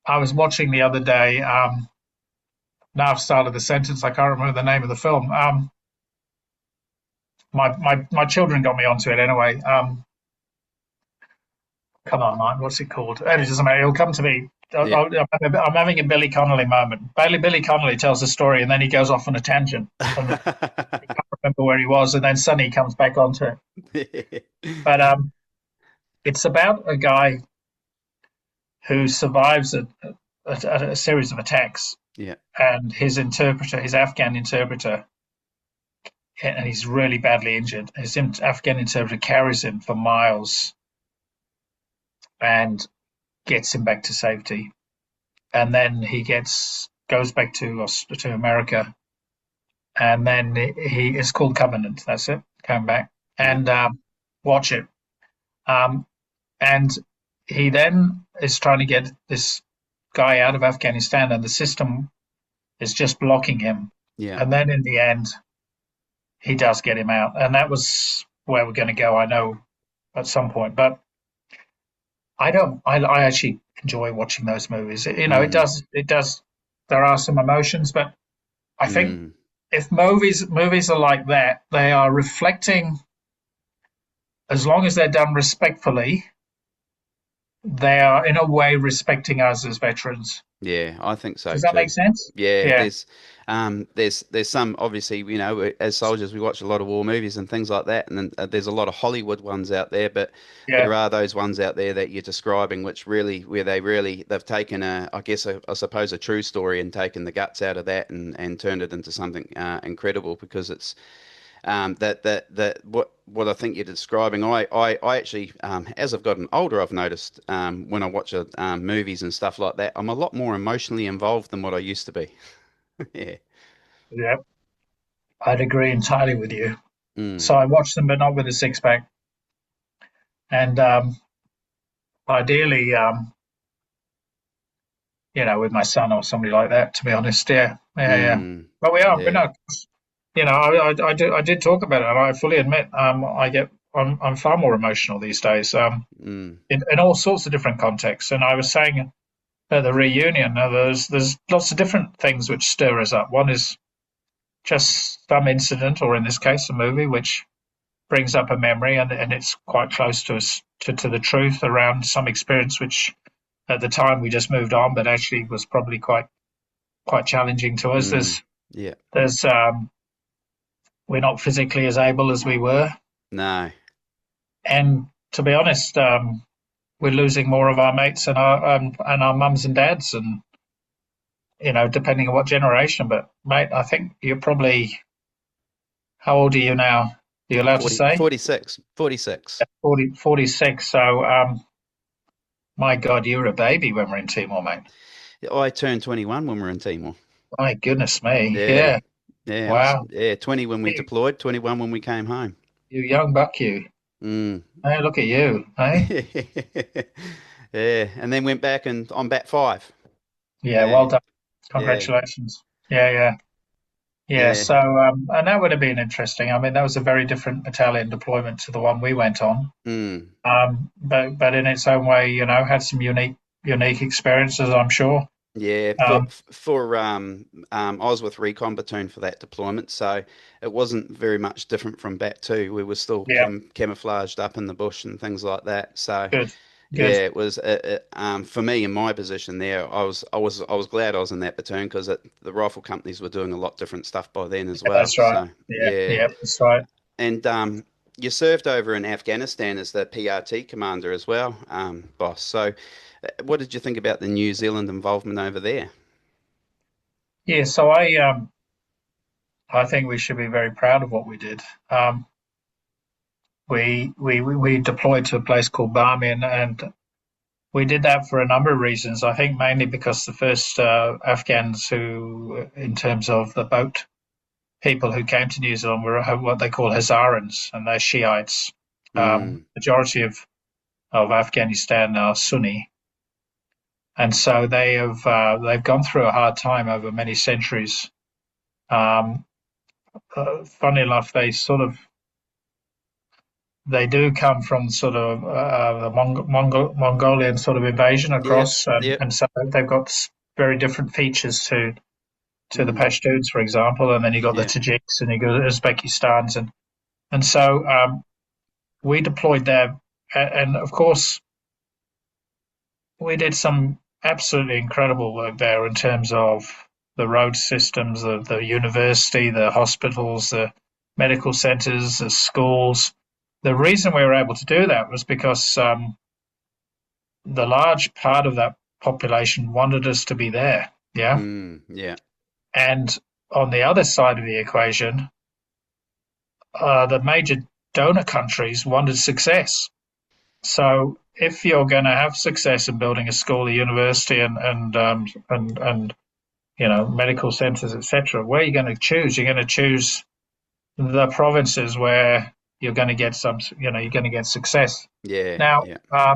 I was watching the other day. Now I've started the sentence. I can't remember the name of the film. My children got me onto it anyway. Come on, Mike, what's it called? It doesn't matter. It'll come to me. yeah. I'm having a Billy Connolly moment. Billy Connolly tells a story and then he goes off on a tangent. And I can't remember where he was, and then suddenly he comes back onto it. But it's about a guy who survives a series of attacks, Yeah. and his Afghan interpreter, and he's really badly injured. His Afghan interpreter carries him for miles and gets him back to safety. And then he goes back to America, and then he it's called Covenant. That's it. Come back Yeah. and watch it. Um, and he then is trying to get this guy out of Afghanistan, and the system is just blocking him. Yeah. And then in the end, he does get him out, and that was where we're going to go. I know at some point, but I don't. I actually enjoy watching those movies. It Mm, does. It does. There are some emotions, but I think mm, if movies are like that, they are reflecting. As long as they're done respectfully, they are in a way respecting us as veterans. yeah, I think so Does that make too. sense? Yeah, Yeah. there's some obviously, as soldiers we watch a lot of war movies and things like that, and then there's a lot of Hollywood ones out there, but Yeah. there are those ones out there that you're describing, which really where they've taken I guess I suppose a true story and taken the guts out of that and turned it into something incredible because it's that what I think you're describing. I actually, as I've gotten older, I've noticed when I watch movies and stuff like that, I'm a lot more emotionally involved than what I used to be. Yeah. Yeah. I'd agree entirely with you. So Mm, I watch them, but not with a six pack. And ideally, with my son or somebody like that. To be honest, yeah, yeah, yeah. mm, But we're yeah. not. I did talk about it, and I fully admit, I'm far more emotional these days, Mm, in all sorts of different contexts. And I was saying at the reunion, there's lots of different things which stir us up. One is just some incident, or in this case, a movie, which brings up a memory, and it's quite close to us to the truth around some experience which at the time we just moved on, but actually was probably quite challenging to us. mm, yeah. There's We're not physically as able as we were, No. and to be honest, we're losing more of our mates and our mums and dads, and depending on what generation. But mate, I think you're probably, how old are you now? Are you allowed to 40, say? 46, 46. 46. So, my God, you were a baby when we are in Timor, mate. I turned 21 when we were in Timor. My goodness me. Yeah. Yeah. Yeah, I was Wow. 20 when we You, deployed, 21 when we came home. you young buck, you. Mm. Hey, look at you. Hey. Yeah, and then went back and on bat five. Yeah. Yeah, Well done. yeah, Congratulations. Yeah. Yeah. Yeah. yeah. So, and that would have been interesting. I mean, that was a very different battalion deployment to the one we went on. Mm. But in its own way, had some unique experiences, I'm sure. Yeah, Um, I was with Recon Platoon for that deployment, so it wasn't very much different from Bat 2. We were still yeah. camouflaged up in the bush and things like that. So Good. Good. yeah, it was for me in my position there. I was glad I was in that platoon because the rifle companies were doing a lot different stuff by then as Yeah, well. that's right. So Yeah. yeah, Yeah. That's right. and you served over in Afghanistan as the PRT commander as well, boss. So what did you think about the New Zealand involvement over there? Yeah. So I think we should be very proud of what we did. We deployed to a place called Barmin, and we did that for a number of reasons. I think mainly because the first Afghans who, in terms of the boat people who came to New Zealand, were what they call Hazarans, and they're Shiites. Mm, Majority of Afghanistan are Sunni, and so they've gone through a hard time over many centuries. Um, Funny enough, they do come from sort of the Mongolian sort of invasion yep, across, yep. and so they've got very different features to the Mm, Pashtuns, for example, and then you got the yeah. Tajiks and you got Uzbekistan's, and so we deployed there, and of course we did some absolutely incredible work there in terms of the road systems, the university, the hospitals, the medical centres, the schools. The reason we were able to do that was because the large part of that population wanted us to be there. Yeah. Yeah. And on the other side of the equation, the major donor countries wanted success. So if you're going to have success in building a school, a university, and medical centres, etc., where are you going to choose? You're going to choose the provinces where you're going to get you're going to get success. Yeah. Now, Yeah.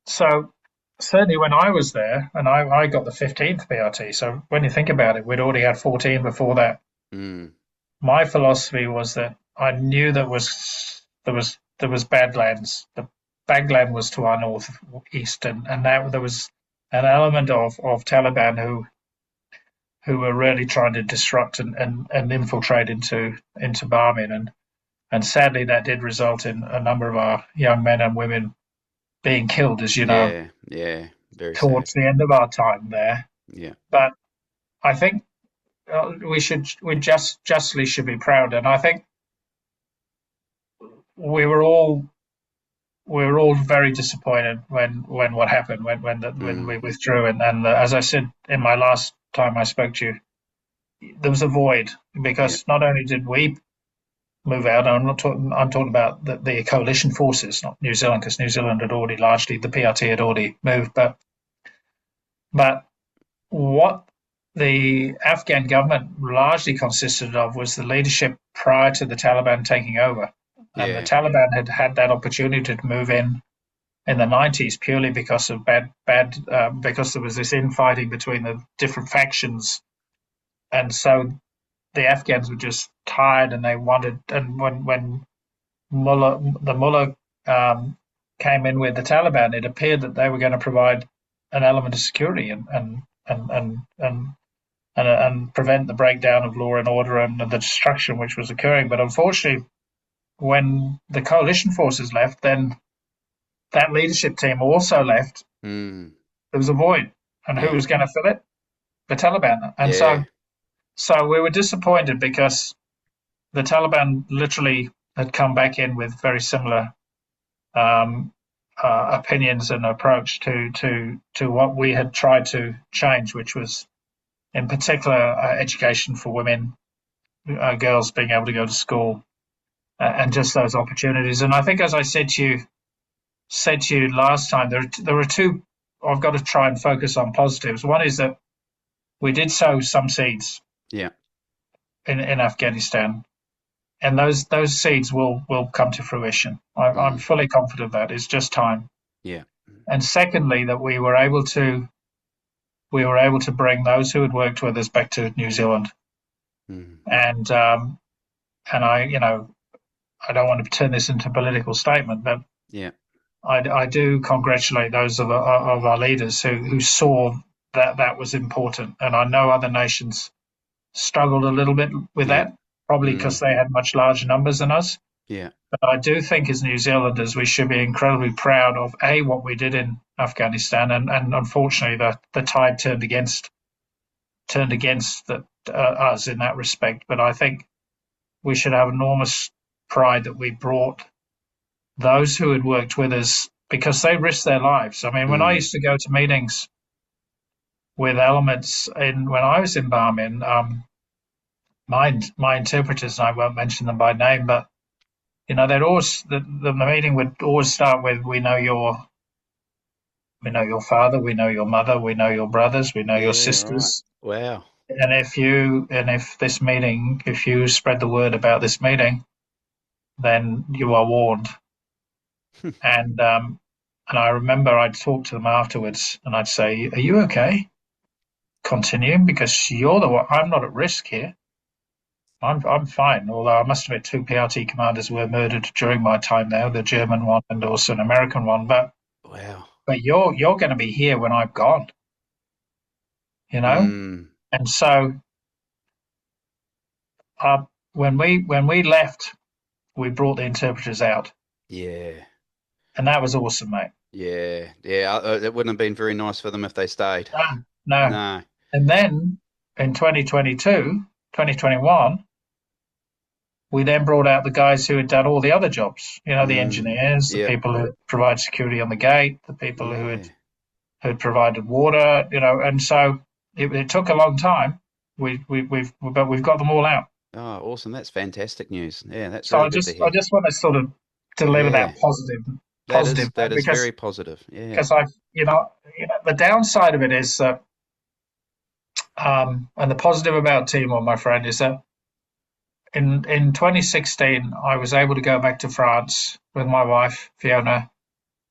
so certainly when I was there, and I got the 15th PRT. So when you think about it, we'd already had 14 before that. Mm, My philosophy was that I knew there was badlands. Baglan was to our northeast, and there was an element of Taliban who were really trying to disrupt and infiltrate into Barmin, and sadly that did result in a number of our young men and women being killed, as you know, Yeah, yeah, very sad. towards the end of our time there. Yeah, But I think we justly should be proud, and I think we were all we were all very disappointed when what happened when we mm, withdrew, and as I said in my last time I spoke to you, there was a void yeah, because not only did we move out, and I'm talking about the coalition forces, not New Zealand, because New Zealand had already largely the PRT had already moved, but what the Afghan government largely consisted of was the leadership prior to the Taliban taking over. And the yeah, Taliban had that opportunity to move in the 90s purely because of because there was this infighting between the different factions. And so the Afghans were just tired and they wanted, and when the Mullah came in with the Taliban, it appeared that they were going to provide an element of security and prevent the breakdown of law and order and the destruction which was occurring. But unfortunately, when the coalition forces left, then that leadership team also left. mm, There was a void, and who yeah, was going to fill it? The Taliban. And yeah, so we were disappointed because the Taliban literally had come back in with very similar um, opinions and approach to what we had tried to change, which was in particular education for women, girls being able to go to school, and just those opportunities. And I think, as I said to you last time, there are two. I've got to try and focus on positives. One is that we did sow some seeds yeah, in Afghanistan, and those seeds will come to fruition. I'm mm, fully confident that it's just time. yeah, And secondly, that we were able to bring those who had worked with us back to New Zealand. mm, And I don't want to turn this into a political statement, but yeah, I do congratulate those of our leaders who saw that that was important. And I know other nations struggled a little bit with yeah, that, probably because mm, they had much larger numbers than us. yeah, But I do think as New Zealanders, we should be incredibly proud of what we did in Afghanistan, and unfortunately, the tide turned against us in that respect. But I think we should have enormous pride that we brought those who had worked with us because they risked their lives. I mean, when I mm, used to go to meetings with elements when I was in Barmin, my interpreters, and I won't mention them by name, but they'd always the meeting would always start with, we know your father, we know your mother, we know your brothers, we know your yeah, right. sisters. Wow. If you spread the word about this meeting, then you are warned. And I remember I'd talk to them afterwards, and I'd say, "Are you okay? Continue, because you're the one. I'm not at risk here. I'm fine. Although I must admit, two PRT commanders were murdered during my time there, the German one and also an American one. Wow. But you're going to be here when I'm gone, you know." Mm, And so when we left, we brought the interpreters out, yeah, and that was awesome, mate. yeah, yeah. It wouldn't have been very nice for them if they stayed. No, no. No. And then in 2022, 2021, we then brought out the guys who had done all the other jobs. The Mm, engineers, the yep. people who provide security on the gate, the people who Yeah. had provided water. And so it took a long time. But we've got them all out. Oh, awesome. That's fantastic news. Yeah, that's So really I good to just I hear. just want to sort of deliver Yeah. that positive, That is positive that is because very positive. Yeah. because I the downside of it is that and the positive about Timor, my friend, is that in 2016 I was able to go back to France with my wife Fiona,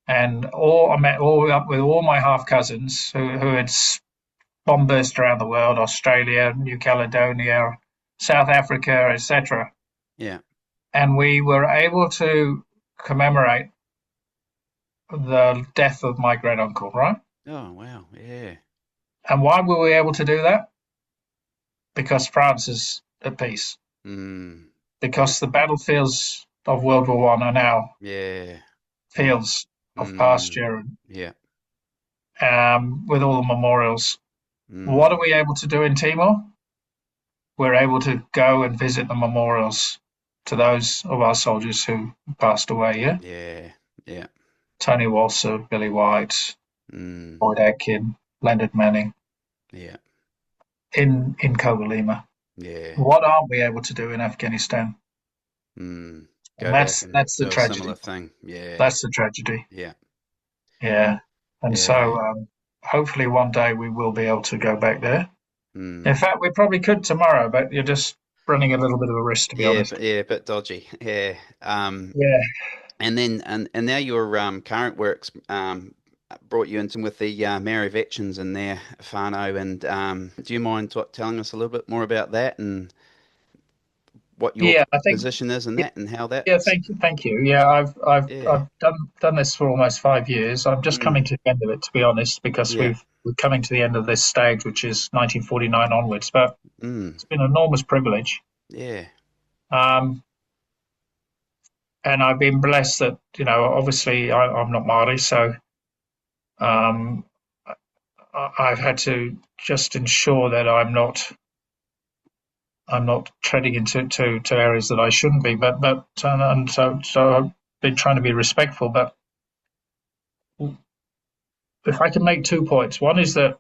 and I met all up with all my half cousins who had bomb burst around the world, Australia, New Caledonia, South Africa, etc. Yeah. And we were able to commemorate the death of my great uncle, right? Oh, wow. Yeah. And why were we able to do that? Because France is at peace. Mm. Yeah. Because the battlefields of World War One are now Yeah. Yeah. fields of Mm. pasture, Yeah. with all the memorials. What are Mm. we able to do in Timor? We're able to go and visit the memorials to those of our soldiers who passed away. Yeah, Yeah. Yeah. Tony Walser, Billy White, Mm. Boyd Adkin, Leonard Manning Yeah. in Kogalima. Yeah. What aren't we able to do in Afghanistan? Mm. And Go back and that's the do a similar tragedy. thing. Yeah. That's the tragedy. Yeah. Yeah, and so Yeah. hopefully one day we will be able to go back there. In Mm. fact, we probably could tomorrow, but you're just running a little bit of a risk, to be Yeah, honest. but yeah, a bit dodgy. Yeah. Yeah, And then and now your current works brought you into with the Maori veterans and their whānau. And do you mind telling us a little bit more about that and what your yeah. I think. position is in that and how Yeah, that's thank you. Yeah, yeah. I've done this for almost 5 years. I'm just coming Mm, to the end of it, to be honest, because yeah. we're coming to the end of this stage, which is 1949 onwards. But Mm, it's been an enormous privilege, yeah. um, and I've been blessed that obviously I'm not Maori, so um, I've had to just ensure that I'm not treading into to areas that I shouldn't be. But and so I've been trying to be respectful, but. If I can make 2 points, one is that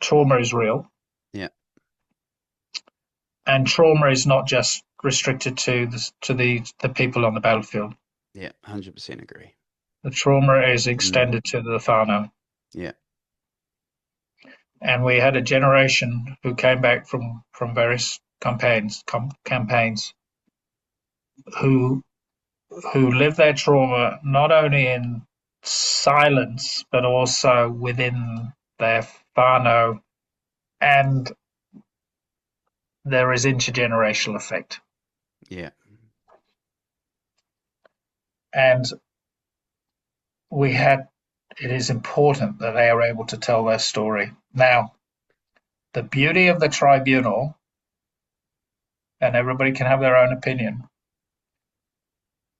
trauma is real, Yeah. and trauma is not just restricted to the people on the battlefield. Yeah. 100% agree. The trauma is Mm, extended to the whānau. yeah. And we had a generation who came back from various campaigns who lived their trauma not only in silence but also within their whānau, and there is intergenerational effect. Yeah. And we had it is important that they are able to tell their story. Now, the beauty of the tribunal, and everybody can have their own opinion,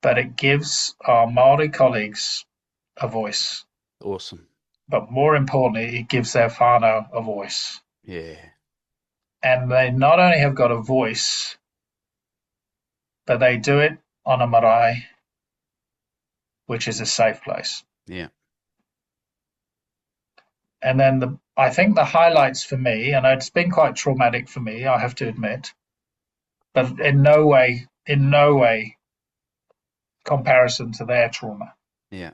but it gives our Maori colleagues a voice. Awesome. But more importantly, it gives their whānau a voice. Yeah. And they not only have got a voice, but they do it on a marae, which is a safe place. Yeah. And then I think the highlights for me, and it's been quite traumatic for me, I have to admit, but in no way comparison to their trauma. Yeah.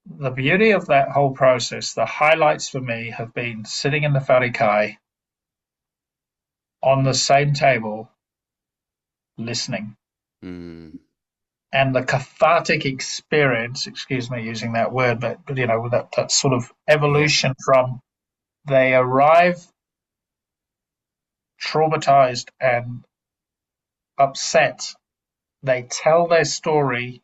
The beauty of that whole process, the highlights for me have been sitting in the wharikai on the same table, listening. Mm, And the cathartic experience, excuse me using that word, but that sort of yeah. evolution from they arrive traumatized and upset, they tell their story,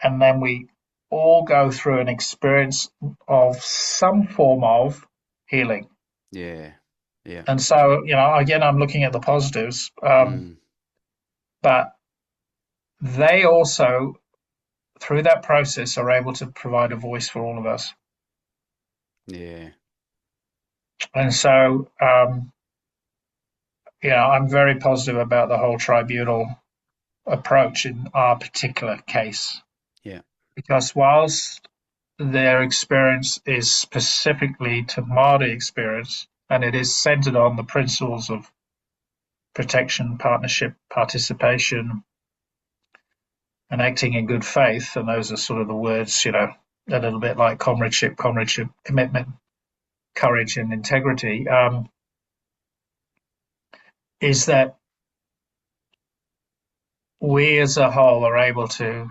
and then we all go through an experience of some form of healing. Yeah. Yeah. And so, again, I'm looking at the positives, Mm, but they also, through that process, are able to provide a voice for all of us. yeah. And so, I'm very positive about the whole tribunal approach in our particular case, Yeah. because whilst their experience is specifically to Māori experience, and it is centered on the principles of protection, partnership, participation, and acting in good faith, and those are sort of the words, a little bit like comradeship, commitment, courage, and integrity, is that we as a whole are able to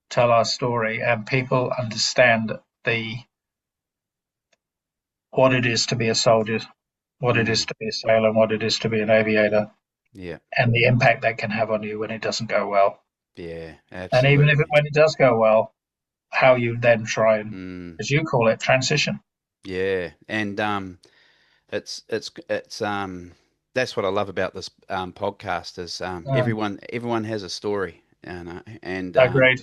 tell our story and people understand the what it is to be a soldier, what it is Mm, to be a sailor, and what it is to be an aviator, yeah. and the impact that can have on you when it doesn't go well. Yeah. And even if Absolutely. when it does go well, how you then try and, mm, as you call it, transition. yeah, and it's that's what I love about this podcast is Mm, everyone has a story, you know, and agreed.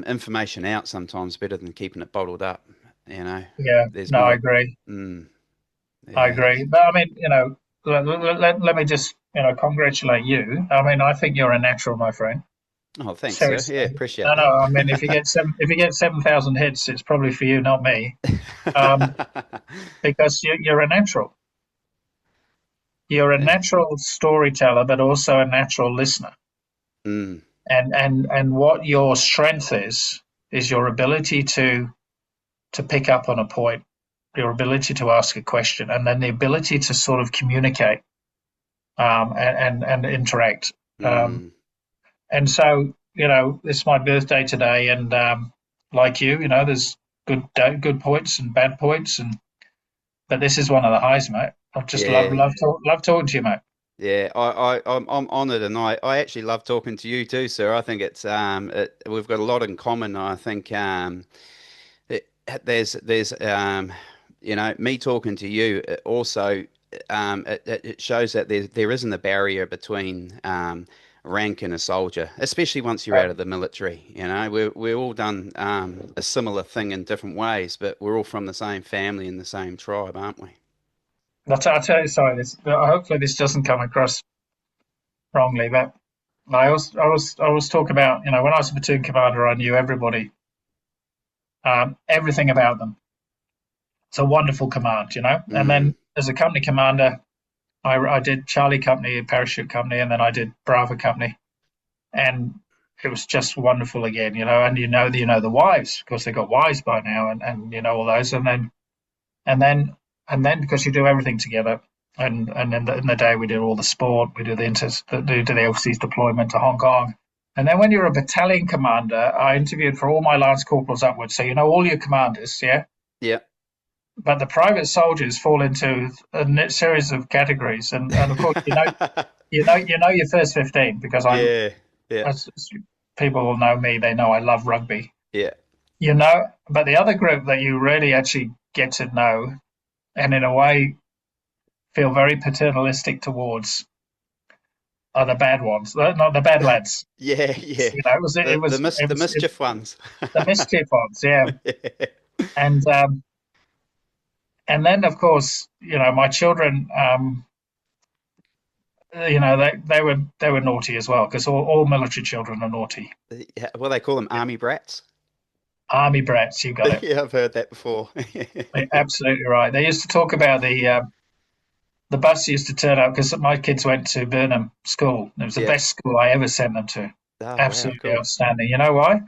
information out sometimes better than keeping it bottled up. You know, Yeah, there's no, I more. agree. Mm, I yeah. agree. But I mean, let me just, congratulate you. I mean, I think you're a natural, my friend. Oh, thanks, sir. Yeah, Seriously. appreciate No, no. that. I mean, if you get 7,000 hits, it's probably for you, not me. Um, because you're a natural. You're a Yeah. natural storyteller, but also a natural listener. Mm, And what your strength is your ability to pick up on a point, your ability to ask a question, and then the ability to sort of communicate, and interact. Um, mm, and so, it's my birthday today, and like there's good points and bad points, but this is one of the highs, mate. I've just yeah. love talking to you, mate. Yeah, I'm honoured, and I actually love talking to you too, sir. I think we've got a lot in common. I think it, there's me talking to you also it shows that there isn't a barrier between rank and a soldier, especially once you're out of the military. You know, we're all done a similar thing in different ways, but we're all from the same family and the same tribe, aren't we? I'll tell you, sorry, hopefully this doesn't come across wrongly, but I was talking about, when I was a platoon commander, I knew everybody, everything about them. It's a wonderful command, And Mm, then as a company commander, I did Charlie Company, Parachute Company, and then I did Bravo Company, and it was just wonderful again, And the wives, because they got wives by now, and all those, and then and then because you do everything together, and in the day we did all the sport, we do the overseas deployment to Hong Kong, and then when you're a battalion commander, I interviewed for all my lance corporals upwards, so all your commanders, yeah. yeah. But the private soldiers fall into a series of categories, and of course you know your first 15 because Yeah, yeah, as people will know me, they know I love rugby. yeah. But the other group that you really actually get to know, and in a way feel very paternalistic towards, are the bad ones, not the bad lads. Yeah, yeah. It was it The the was mis it the was mischief ones. the mischief ones, yeah. Yeah. And then of course my children, they were naughty as well because all military children are naughty. Yeah, well, they call them army brats. Army brats, you got it. Yeah, I've heard that before. Absolutely right. They used to talk about the bus used to turn up because my kids went to Burnham School. It was the Yeah. best school I ever sent them to. Oh, wow, Absolutely cool. outstanding. You know why?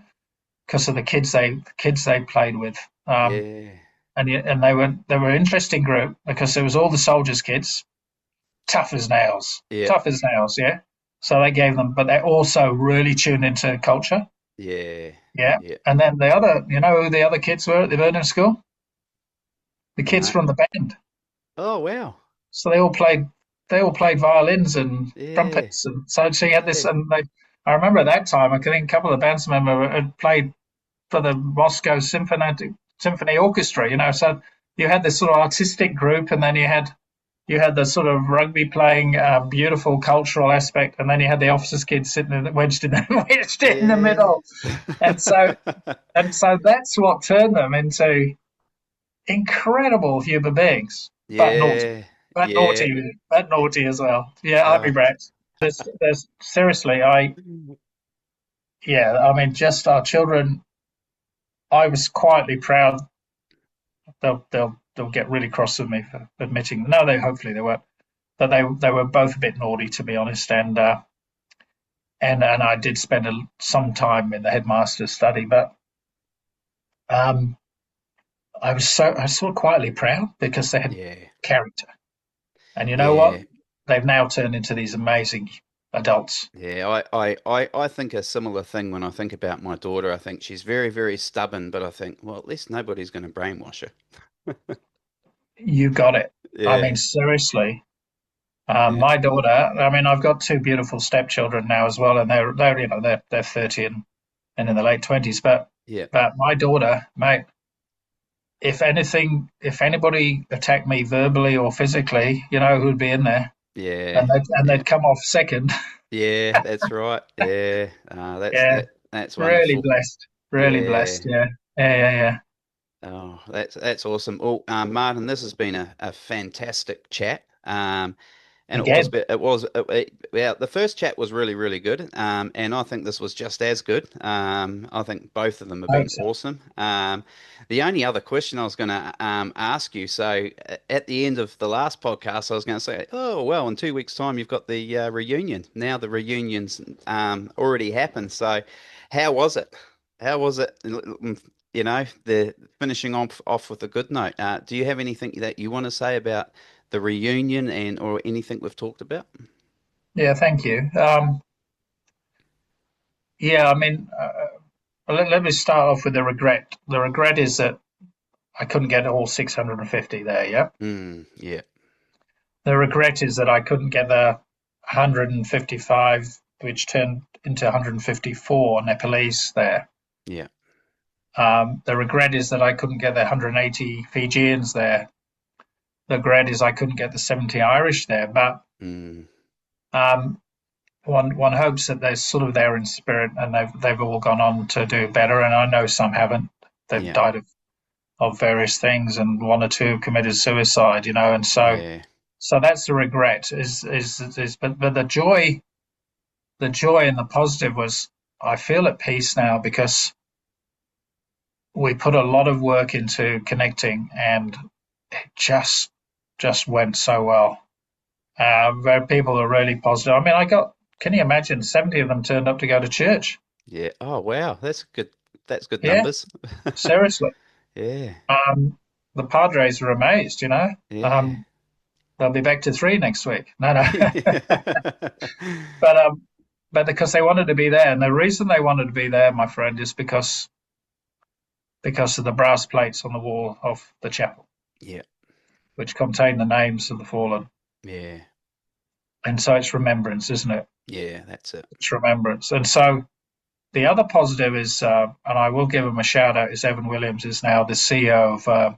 Because of the kids they played with. Yeah, And they were an interesting group because there was all the soldiers' kids, yeah, tough as nails, yeah. So they gave them, but they also really tuned into culture, yeah, yeah. yeah. And then who the other kids were at the Burnham School? The kids No. from the band. Oh, wow. So they all played violins and Yeah, trumpets, and so you had this. yeah, And I remember at that time, I think a couple of the bands members had played for the Moscow Symphony Orchestra. So you had this sort of artistic group, and then you had the sort of rugby playing, beautiful cultural aspect, and then you had the officers' kids sitting wedged in the yeah. middle, and so and so that's what turned them into incredible human beings, but naughty, Yeah, but yeah. naughty, but naughty as well. Yeah, Uh, army brats. There's seriously, yeah, I mean, just our children. I was quietly proud. They'll get really cross with me for admitting. No, hopefully they won't. But they were both a bit naughty, to be honest, and I did spend some time in the headmaster's study, but um, I was sort of quietly proud because they had yeah, character. And you know what? yeah. They've now turned into these amazing adults. Yeah, I think a similar thing when I think about my daughter. I think she's very, very stubborn, but I think, well, at least nobody's going to brainwash her. You got it. I Yeah, mean, seriously. yeah, My daughter. I mean, I've got two beautiful stepchildren now as well, and they're 30 and in the late 20s. But Yeah. But my daughter, mate, if anything, if anybody attacked me verbally or physically, you know who'd be in there, Yeah. and Yeah. they'd come off second. Yeah, that's right. Yeah. Yeah, That's really wonderful. blessed, really Yeah. blessed. Yeah, yeah, yeah, yeah. Oh, that's awesome. Well, Martin, this has been a fantastic chat. And Again, yeah, the first chat was really, really good. And I think this was just as good. I think both of them have I hope been so. awesome. The only other question I was going to ask you, so at the end of the last podcast, I was going to say, oh, well, in 2 weeks' time, you've got the reunion. Now the reunion's already happened. So how was it? How was it? The finishing off with a good note. Do you have anything that you want to say about the reunion and or anything we've talked about? Yeah, thank you. Yeah, I mean, let me start off with the regret. The regret is that I couldn't get all 650 there. Yeah. Yeah, The regret is that I couldn't get the 155, which turned into 154 Nepalese there. yeah, The regret is that I couldn't get the 180 Fijians there. The regret is I couldn't get the 70 Irish there. But mm, um, one hopes that they're sort of there in spirit, and they've all gone on to do better. And I know some haven't. They've yeah, died of various things, and one or two have committed suicide. And yeah, so that's the regret. But the joy and the positive was I feel at peace now because we put a lot of work into connecting, and it just went so well. Where people are really positive. I mean, can you imagine 70 of them turned up to go to church? yeah. Oh, wow, that's good. That's good Yeah, numbers. seriously. Yeah, Um, the Padres are amazed. yeah. They'll be back to three next week. No, no. but but because they wanted to be there, and the reason they wanted to be there, my friend, is because of the brass plates on the wall of the chapel, Yeah, which contain the names of the fallen. yeah, And so it's remembrance, isn't it? yeah. That's it. It's remembrance. And so the other positive is, and I will give him a shout out, is Evan Williams is now the CEO of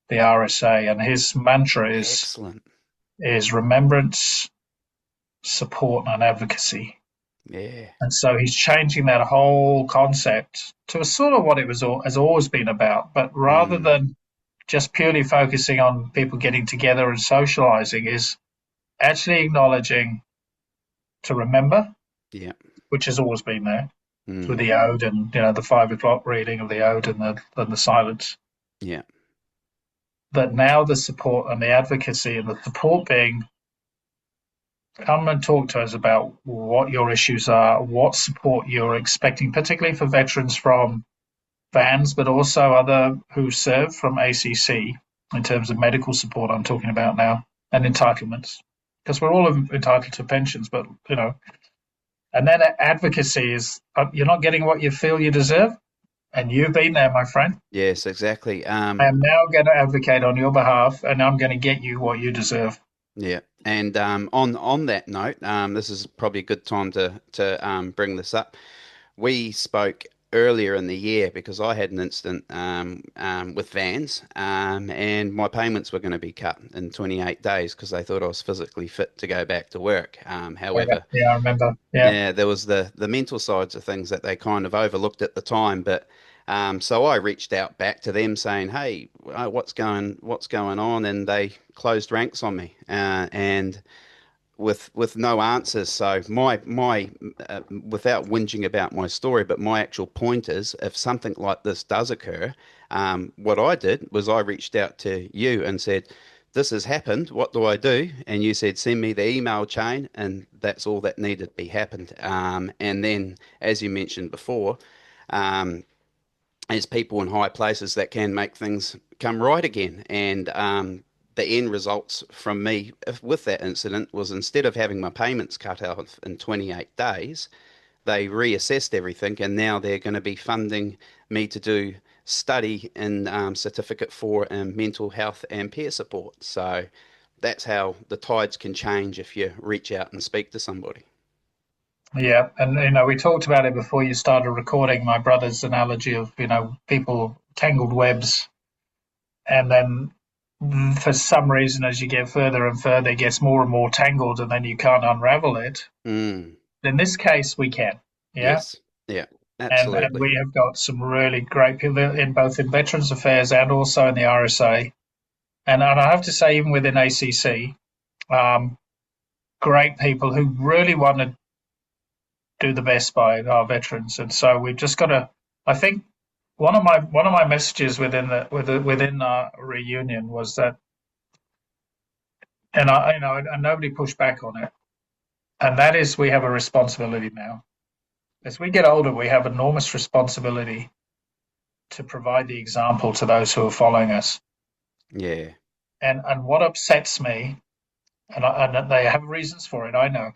the RSA, and his mantra Excellent. is remembrance, support, and advocacy. Yeah, And so he's changing that whole concept to a sort of what it has always been about, but rather mm, than just purely focusing on people getting together and socializing, is actually acknowledging to remember, yeah, which has always been there with mm, the ode and the 5 o'clock reading of the ode and the silence. yeah, But now the support and the advocacy, and the support being come and talk to us about what your issues are, what support you're expecting, particularly for veterans from VANS, but also other who serve from ACC in terms of medical support. I'm talking about now, and entitlements, because we're all entitled to pensions, but and then advocacy is you're not getting what you feel you deserve, and you've been there, my friend. yes, exactly. I am now going to advocate on your behalf, and I'm going to get you what you deserve. Yeah, and on that note, this is probably a good time to bring this up. We spoke earlier in the year because I had an incident with Vans, and my payments were going to be cut in 28 days because they thought I was physically fit to go back to work. Okay. However, Yeah, I remember. Yeah. yeah, there was the mental sides of things that they kind of overlooked at the time, but so I reached out back to them saying, "Hey, what's going on?" And they closed ranks on me, and with no answers. So my without whinging about my story, but my actual point is, if something like this does occur, what I did was I reached out to you and said, "This has happened. What do I do?" And you said, "Send me the email chain," and that's all that needed to be happened. And then, as you mentioned before, um, there's people in high places that can make things come right again. And the end results from me with that incident was instead of having my payments cut off in 28 days, they reassessed everything and now they're going to be funding me to do study in certificate for mental health and peer support. So that's how the tides can change if you reach out and speak to somebody. Yeah, and we talked about it before you started recording. My brother's analogy of people tangled webs, and then for some reason, as you get further and further, it gets more and more tangled, and then you can't unravel it. Mm. In this case, we can. Yeah, Yes. Yeah. and Absolutely. we have got some really great people in both in Veterans Affairs and also in the RSA, and I have to say, even within ACC, um, great people who really want to do the best by our veterans, and so we've just got to. I think one of my messages within our reunion was that, and and nobody pushed back on it, and that is we have a responsibility now. As we get older, we have enormous responsibility to provide the example to those who are following us. Yeah. And what upsets me, and they have reasons for it, I know.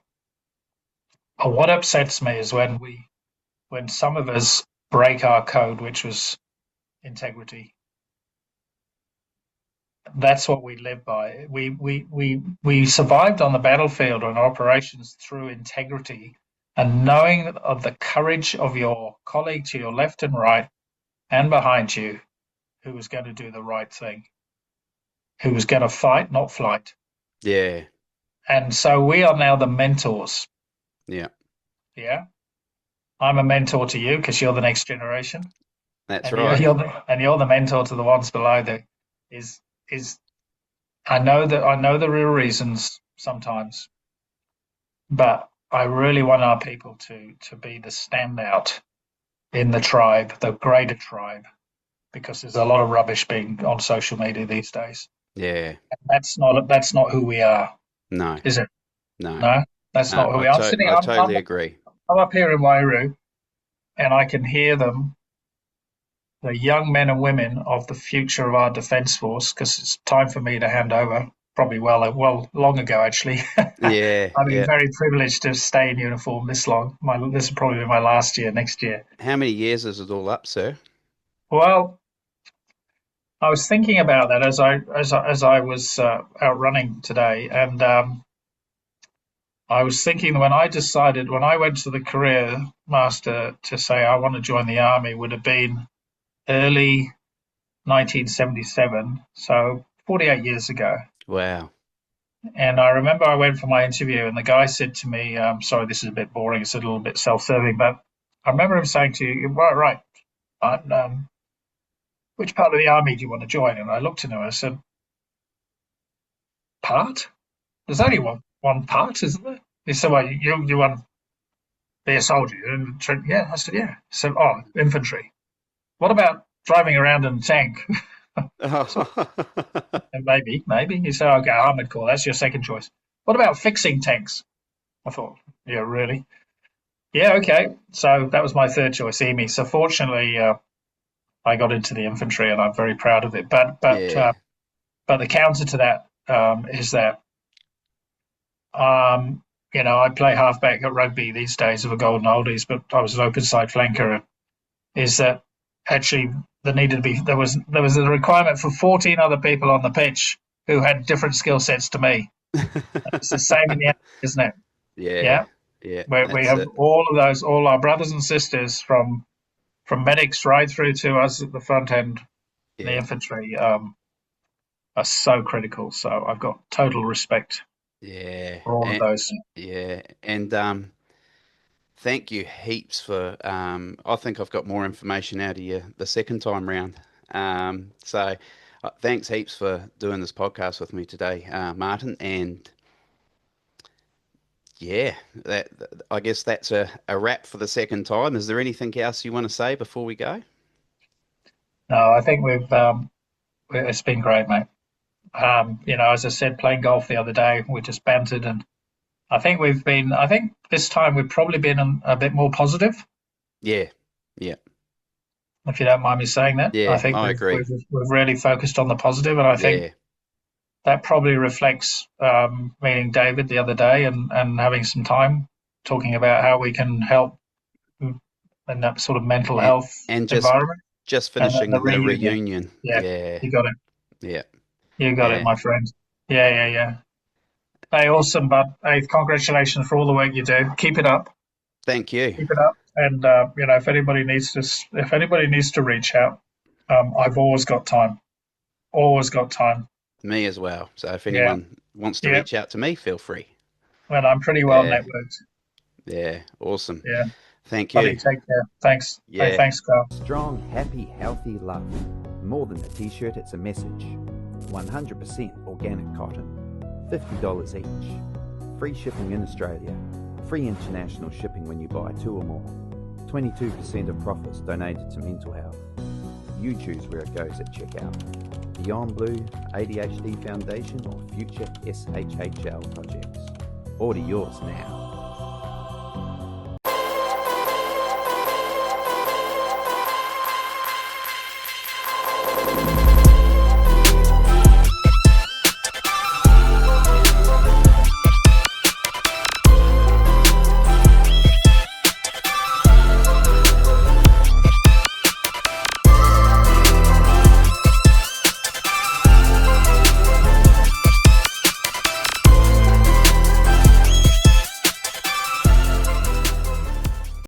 But what upsets me is when some of us break our code, which was integrity. That's what we live by. We survived on the battlefield or in operations through integrity and knowing of the courage of your colleague to your left and right and behind you who was going to do the right thing, who was going to fight, not flight. Yeah. And so we are now the mentors. Yeah. Yeah. I'm a mentor to you because you're the next generation. That's And you're, right. you're the mentor to the ones below that is I know the real reasons sometimes, but I really want our people to be the standout in the tribe, the greater tribe, because there's a lot of rubbish being on social media these days. Yeah. That's not who we are, No. is it? No. No, that's No. not who we are. I totally agree. I'm up here in Wairau, and I can hear them, the young men and women of the future of our defence force, because it's time for me to hand over. Probably well long ago actually. Yeah. I've been Yeah. very privileged to stay in uniform this long. This will probably be my last year next year. How many years is it all up, sir? Well, I was thinking about that as I was out running today, and I was thinking when I went to the career master to say I want to join the army would have been early 1977, so 48 years ago. Wow. And I remember I went for my interview, and the guy said to me, "Sorry, this is a bit boring. It's a little bit self-serving, but I remember him saying to you, right, which part of the army do you want to join?" And I looked at him and I said, "Part? There's only one part, isn't there?" He said, "Well, you want to be a soldier?" And yeah, I said, "Yeah." He said, "Oh, infantry. What about driving around in a tank?" So, and maybe. He said, "Okay, armored corps. That's your second choice. What about fixing tanks?" I thought, "Yeah, really?" Yeah, okay. So that was my third choice, EME. So fortunately, I got into the infantry, and I'm very proud of it. Yeah. But the counter to that is that I play halfback at rugby these days of a golden oldies, but I was an open side flanker. Is that actually there was a requirement for 14 other people on the pitch who had different skill sets to me. It's the same in the end, isn't it? Yeah. Yeah, Yeah. where we That's have it. all our brothers and sisters from medics right through to us at the front end in the Yeah. infantry are so critical. So I've got total respect Yeah. for all of And those. yeah. And thank you heaps for I think I've got more information out of you the second time round. So thanks heaps for doing this podcast with me today, Martin. And yeah, I guess that's a wrap for the second time. Is there anything else you want to say before we go? No, I think it's been great, mate. As I said, playing golf the other day, we just bantered, and I think this time we've probably been a bit more positive, Yeah. Yeah. if you don't mind me saying that. I Yeah, think I agree. we've really focused on the positive, and I think Yeah. that probably reflects meeting David the other day and having some time talking about how we can help in that sort of mental And health and environment, just and then the finishing the reunion. reunion. Yeah, Yeah. you got it. Yeah. You got it, Yeah. my friend. Yeah, yeah, yeah. Hey, awesome, bud. Hey, congratulations for all the work you do. Keep it up. Thank you. Keep it up. And if anybody needs to reach out, I've always got time. Always got time. Me as well. So if Yeah, anyone wants to yeah. reach out to me, feel free. And I'm pretty well Yeah, networked. yeah, awesome. Yeah, Thank buddy. you. Take care. Thanks. Hey, Yeah. thanks, Carl. Strong, happy, healthy love. More than a t-shirt, it's a message. 100% organic cotton. $50 each. Free shipping in Australia. Free international shipping when you buy 2 or more. 22% of profits donated to mental health. You choose where it goes at checkout. Beyond Blue, ADHD Foundation, or future SHHL projects. Order yours now.